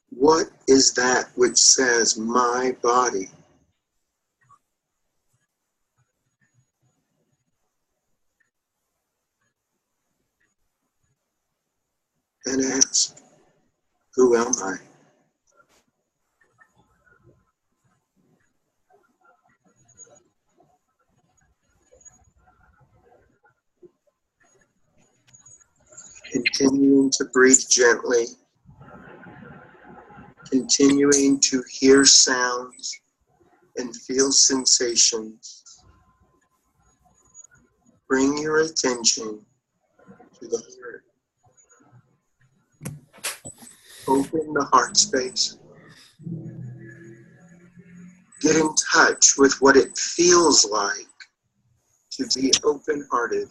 What is that which says, my body? And ask, who am I? Continuing to breathe gently, continuing to hear sounds and feel sensations. Bring your attention to the heart. Open the heart space. Get in touch with what it feels like to be open-hearted.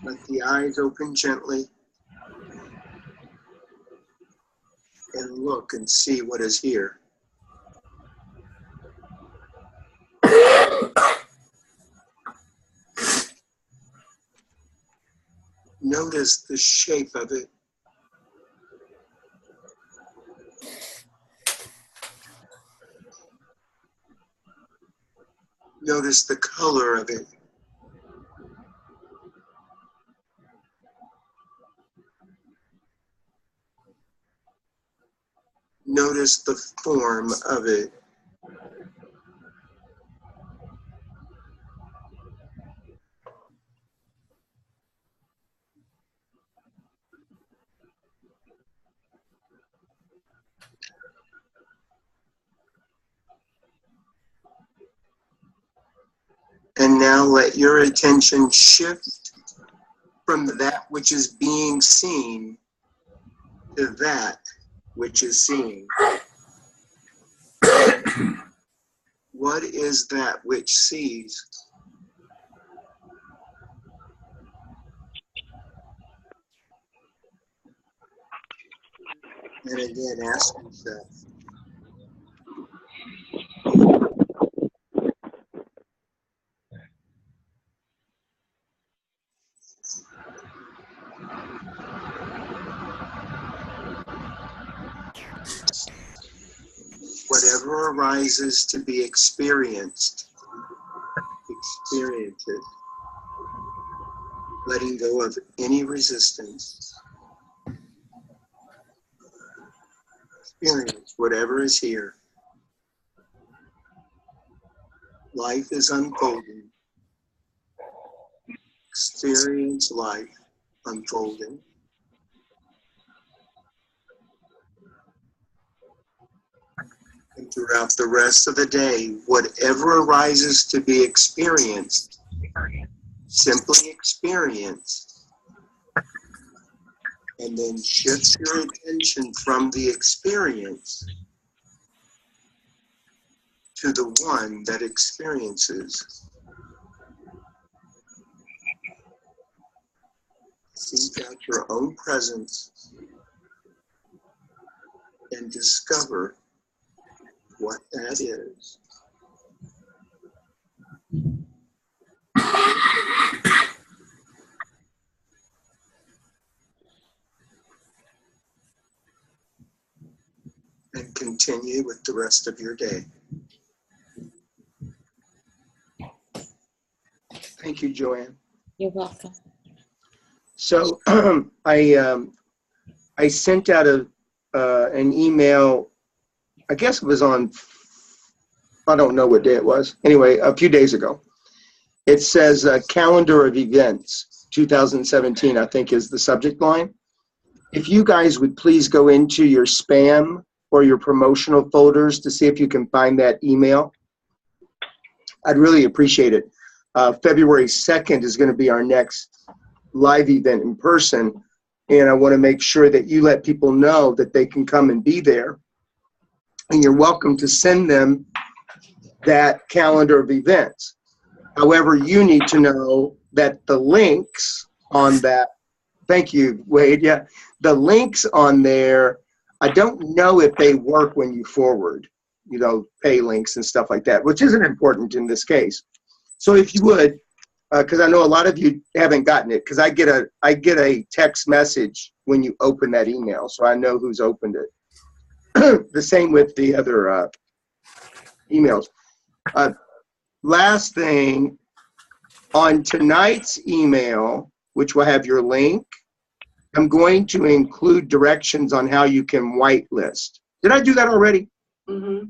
Let the eyes open gently and look and see what is here. Notice the shape of it. Notice the color of it. Notice the form of it. And now let your attention shift from that which is being seen to that which is seen. What is that which sees? And again, ask yourself, whatever arises to be experienced, experience it, letting go of any resistance. Experience whatever is here. Life is unfolding. Experience life unfolding. And throughout the rest of the day, whatever arises to be experienced, simply experience. And then shift your attention from the experience to the one that experiences. Seek out your own presence and discover what that is. And continue with the rest of your day. Thank you, Joanne. You're welcome. So I sent out an email, I guess it was on, I don't know what day it was. Anyway, a few days ago. It says calendar of events 2017, I think is the subject line. If you guys would please go into your spam or your promotional folders to see if you can find that email, I'd really appreciate it. February 2nd is going to be our next live event in person, and I want to make sure that you let people know that they can come and be there. And you're welcome to send them that calendar of events. However, you need to know that the links on that, thank you, Wade, yeah, the links on there, I don't know if they work when you forward, you know, pay links and stuff like that, which isn't important in this case. So if you would, because I know a lot of you haven't gotten it, because I get a text message when you open that email, so I know who's opened it. The same with the other emails. Last thing, on tonight's email, which will have your link, I'm going to include directions on how you can whitelist. Did I do that already? Mm-hmm.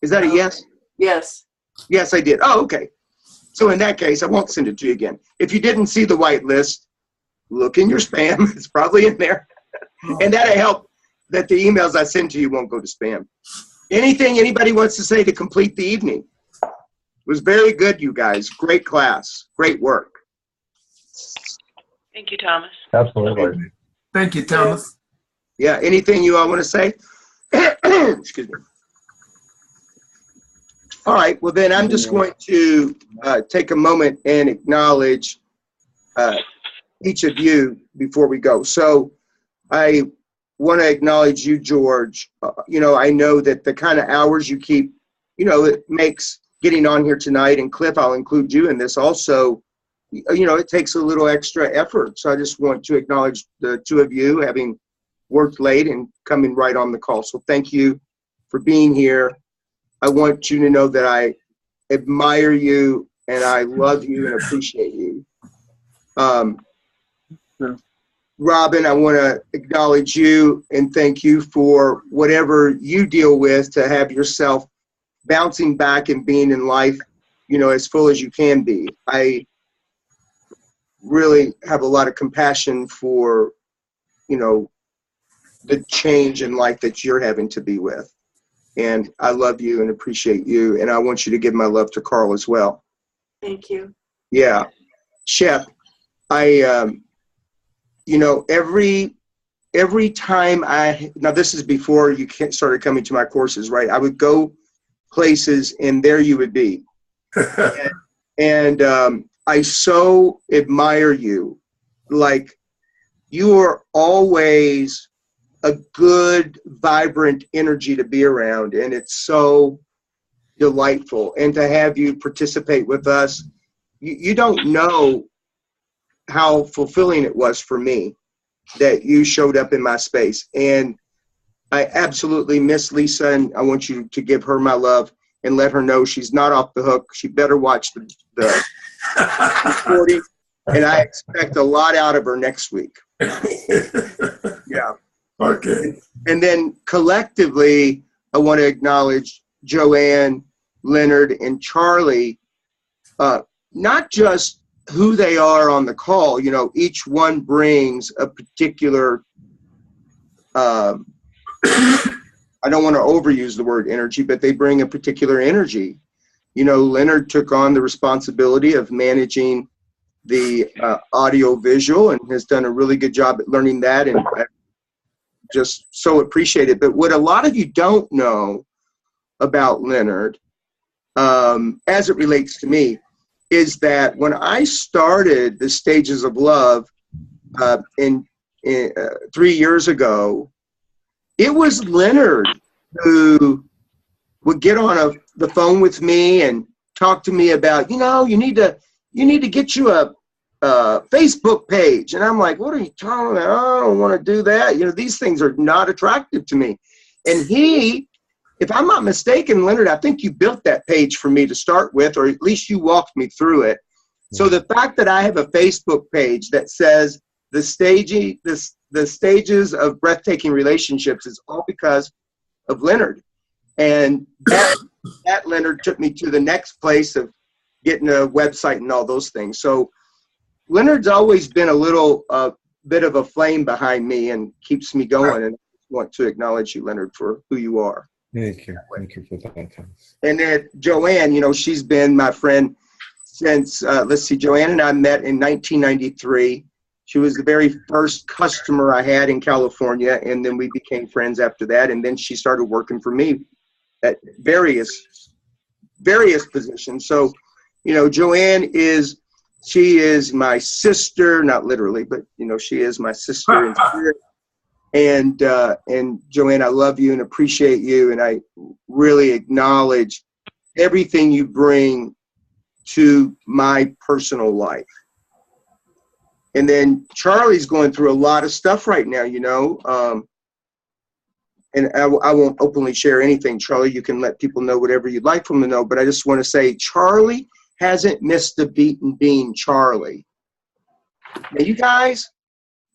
Is that a yes? Yes. Yes, I did. Oh, okay. So in that case, I won't send it to you again. If you didn't see the whitelist, look in your spam. It's probably in there. And that'll help that the emails I send to you won't go to spam. Anything anybody wants to say to complete the evening? It was very good, you guys. Great class. Great work. Thank you, Thomas. Absolutely. Thank you, Thomas. Yeah, anything you all want to say? Excuse me. All right, well then I'm just going to take a moment and acknowledge each of you before we go. So I want to acknowledge you, George. You know, I know that the kind of hours you keep, you know, it makes getting on here tonight, and Cliff, I'll include you in this also, you know, it takes a little extra effort. So I just want to acknowledge the two of you having worked late and coming right on the call. So thank you for being here. I want you to know that I admire you and I love you and appreciate you. Robin, I want to acknowledge you and thank you for whatever you deal with to have yourself bouncing back and being in life, you know, as full as you can be. I really have a lot of compassion for, you know, the change in life that you're having to be with. And I love you and appreciate you. And I want you to give my love to Carl as well. Thank you. Yeah. Shep, you know, every time now this is before you started coming to my courses, right? I would go places and there you would be. and I so admire you. Like, you are always a good, vibrant energy to be around, and it's so delightful. And to have you participate with us, you don't know how fulfilling it was for me that you showed up in my space. And I absolutely miss Lisa, and I want you to give her my love and let her know she's not off the hook. She better watch the recording, and I expect a lot out of her next week. Yeah. Okay. And then collectively, I want to acknowledge Joanne, Leonard and Charlie, not just who they are on the call. You know, each one brings a particular, I don't want to overuse the word energy, but they bring a particular energy. You know, Leonard took on the responsibility of managing the audio visual and has done a really good job at learning that, and I just so appreciate it. But what a lot of you don't know about Leonard, as it relates to me, is that when I started the Stages of Love in 3 years ago, it was Leonard who would get on the phone with me and talk to me about, you know, you need to get you a Facebook page. And I'm like, what are you talking about? I don't want to do that. You know, these things are not attractive to me. And he, if I'm not mistaken, Leonard, I think you built that page for me to start with, or at least you walked me through it. So the fact that I have a Facebook page that says the stages of breathtaking relationships is all because of Leonard. And that Leonard took me to the next place of getting a website and all those things. So Leonard's always been a little bit of a flame behind me and keeps me going. And I want to acknowledge you, Leonard, for who you are. Thank you. Thank you for that, Thomas. And then Joanne, you know, she's been my friend since, Joanne and I met in 1993. She was the very first customer I had in California, and then we became friends after that. And then she started working for me at various positions. So, you know, Joanne she is my sister, not literally, but, you know, she is my sister in spirit. And Joanne, I love you and appreciate you, and I really acknowledge everything you bring to my personal life. And then Charlie's going through a lot of stuff right now, you know, and I won't openly share anything, Charlie. You can let people know whatever you'd like for them to know, but I just want to say Charlie hasn't missed a beat and being Charlie. Now, you guys,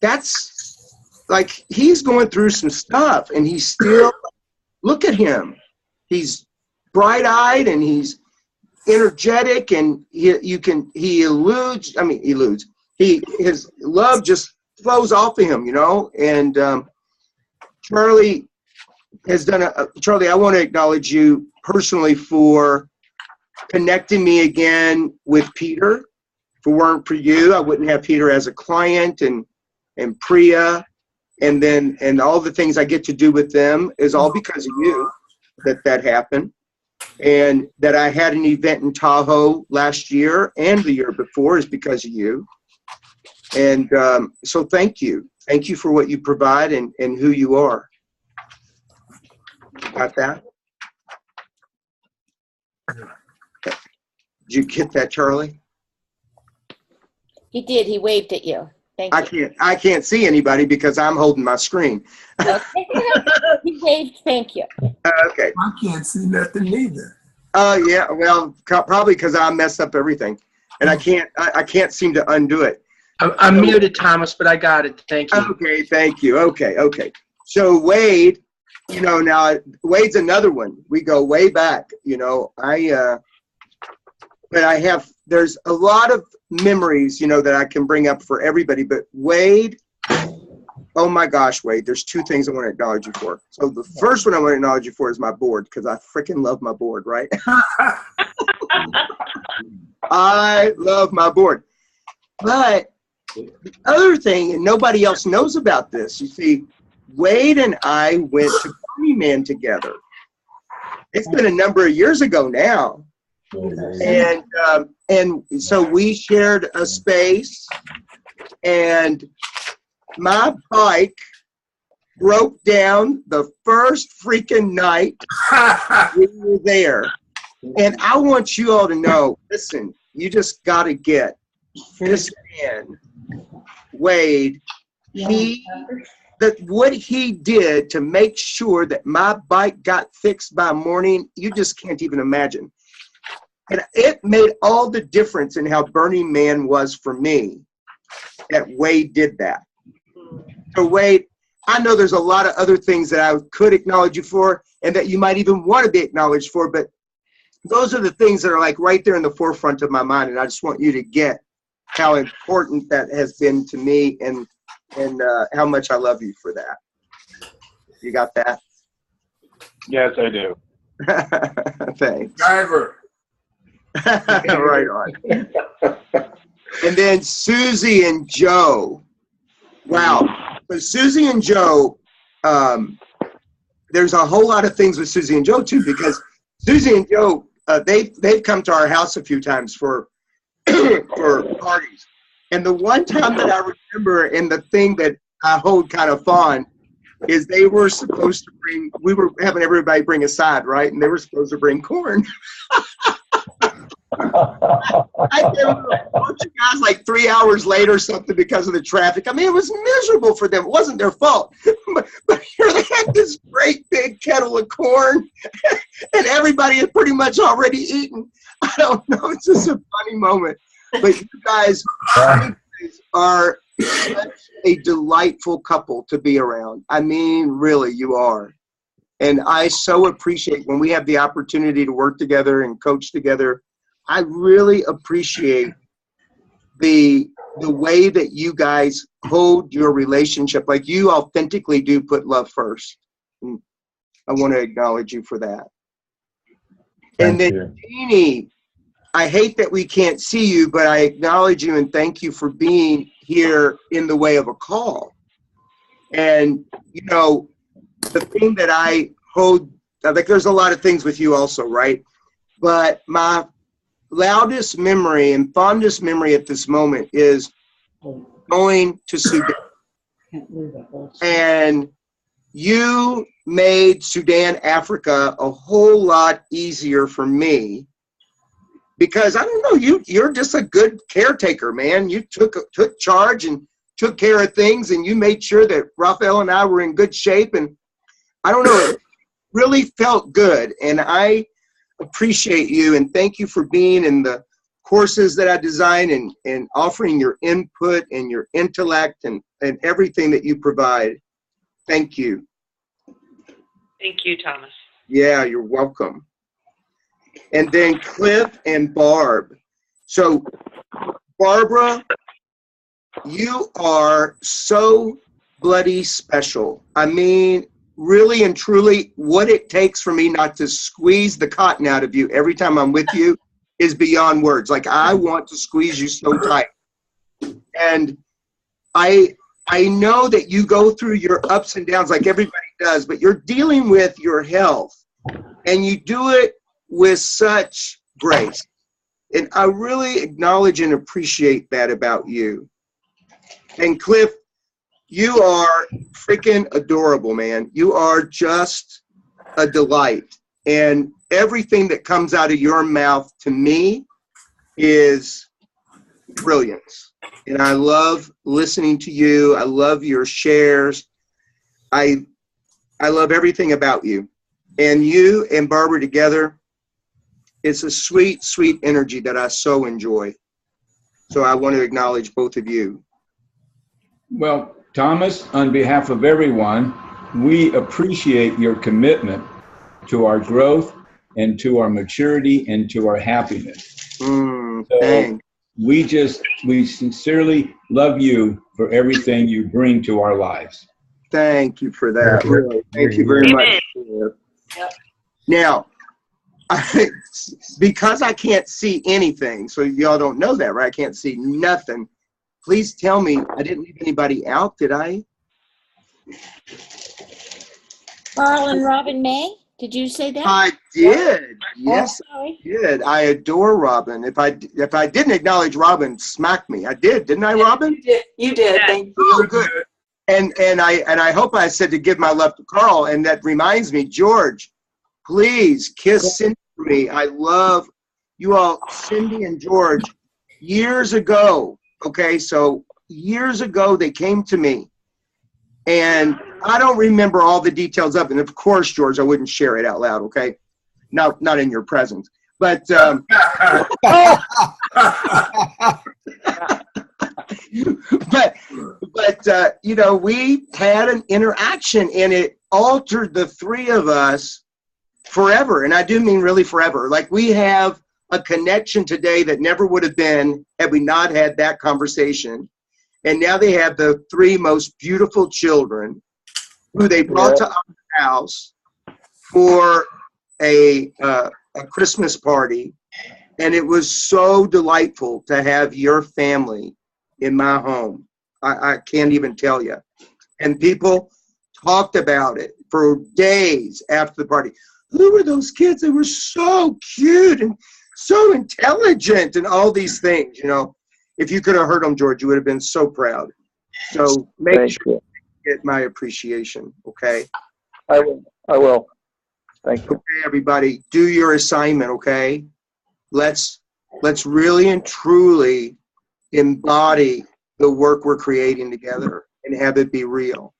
that's like, he's going through some stuff, and he's still, look at him. He's bright-eyed, and he's energetic, and he eludes. His love just flows off of him, you know. And Charlie has done Charlie, I want to acknowledge you personally for connecting me again with Peter. If it weren't for you, I wouldn't have Peter as a client, and Priya. And all the things I get to do with them is all because of you that happened. And that I had an event in Tahoe last year and the year before is because of you. And so thank you. Thank you for what you provide and who you are. Got that? Did you get that, Charlie? He did. He waved at you. Thank you. I can't see anybody because I'm holding my screen. Okay. He waved. Thank you. Okay. I can't see nothing either. Yeah. Well, probably because I messed up everything, and I can't seem to undo it. I'm muted, Thomas, but I got it. Thank you. Okay. Thank you. Okay. So Wade, you know, now Wade's another one. We go way back. You know, but there's a lot of memories, you know, that I can bring up for everybody. But Wade, oh my gosh, Wade, there's two things I want to acknowledge you for. So the first one I want to acknowledge you for is my board, because I freaking love my board, right? I love my board. But the other thing, and nobody else knows about this, you see, Wade and I went to Burning Man together. It's been a number of years ago now. And so we shared a space, and my bike broke down the first freaking night we were there. And I want you all to know, listen, you just got to get this man, Wade, what he did to make sure that my bike got fixed by morning, you just can't even imagine. And it made all the difference in how Burning Man was for me that Wade did that. So Wade, I know there's a lot of other things that I could acknowledge you for and that you might even want to be acknowledged for, but those are the things that are like right there in the forefront of my mind, and I just want you to get how important that has been to me, and how much I love you for that. You got that? Yes, I do. Thanks. Driver. Right on. And then Susie and Joe. Wow. So Susie and Joe, there's a whole lot of things with Susie and Joe too, because Susie and Joe, they've come to our house a few times for for parties. And the one time that I remember, and the thing that I hold kind of fond, is they were supposed to bring, we were having everybody bring a side, right? And they were supposed to bring corn. I gave them a bunch of guys like 3 hours late or something because of the traffic. I mean, it was miserable for them. It wasn't their fault. But here they had this great big kettle of corn, and everybody had pretty much already eaten. I don't know. It's just a funny moment. But you guys are such a delightful couple to be around. I mean, really, you are. And I so appreciate when we have the opportunity to work together and coach together. I really appreciate the way that you guys hold your relationship. Like, you authentically do put love first. And I want to acknowledge you for that. And then, Jeannie, I hate that we can't see you, but I acknowledge you and thank you for being here in the way of a call. And, you know, the thing that I hold, like, there's a lot of things with you also, right? But my loudest memory and fondest memory at this moment is going to Sudan. And you made Sudan, Africa a whole lot easier for me, because I don't know, you're just a good caretaker, man. You took charge and took care of things, and you made sure that Raphael and I were in good shape. And I don't know, it really felt good. And I appreciate you, and thank you for being in the courses that I design, and offering your input and your intellect and everything that you provide. Thank you. Thank you, Thomas. Yeah, you're welcome. And then Cliff and Barb. So, Barbara, you are so bloody special. I mean, really and truly, what it takes for me not to squeeze the cotton out of you every time I'm with you is beyond words. Like, I want to squeeze you so tight. And I know that you go through your ups and downs like everybody does, but you're dealing with your health, and you do it with such grace. And I really acknowledge and appreciate that about you. And Cliff, you are freaking adorable, man. You are just a delight. And everything that comes out of your mouth to me is brilliance. And I love listening to you. I love your shares. I love everything about you. And you and Barbara together, it's a sweet, sweet energy that I so enjoy. So I want to acknowledge both of you. Well, Thomas, on behalf of everyone, we appreciate your commitment to our growth and to our maturity and to our happiness. Thanks. We sincerely love you for everything you bring to our lives. Thank you for that. Really. Thank you very much. Yep. Now, because I can't see anything, so y'all don't know that, right? I can't see nothing. Please tell me I didn't leave anybody out, did I? Carl and Robin May, did you say that? I did. Yes, Oh, sorry. I did. I adore Robin. If I didn't acknowledge Robin, smack me. I did, didn't I, Robin? You did. Thank you. Oh, good. And I hope I said to give my love to Carl, and that reminds me, George, please kiss Cindy for me. I love you all, Cindy and George. Years ago, okay, so years ago they came to me, and I don't remember all the details of it. And of course, George, I wouldn't share it out loud, okay? Not in your presence. But but you know, we had an interaction, and it altered the three of us forever. And I do mean really forever. Like, we have a connection today that never would have been had we not had that conversation. And now they have the 3 most beautiful children who they brought to our house for a Christmas party. And it was so delightful to have your family in my home. I can't even tell you. And people talked about it for days after the party. Who were those kids? They were so cute and so intelligent and all these things, you know. If you could have heard them, George, you would have been so proud. So make sure you get my appreciation, okay? I will. Thank you. Okay, everybody, do your assignment, okay? Let's really and truly embody the work we're creating together and have it be real.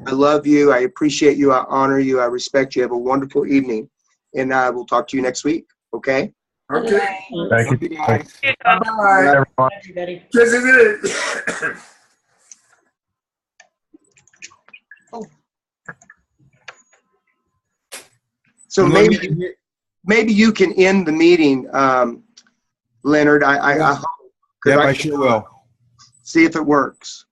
I love you. I appreciate you. I honor you. I respect you. Have a wonderful evening. And I will talk to you next week, okay? Okay. Thank you. Bye. Everyone. Everybody. Yes, it is. So maybe you can end the meeting, Leonard. I hope. Yep, I sure will. See if it works.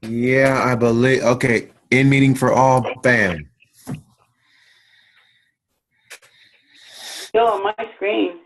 Yeah, I believe. Okay, in meeting for all. Bam. Still on my screen.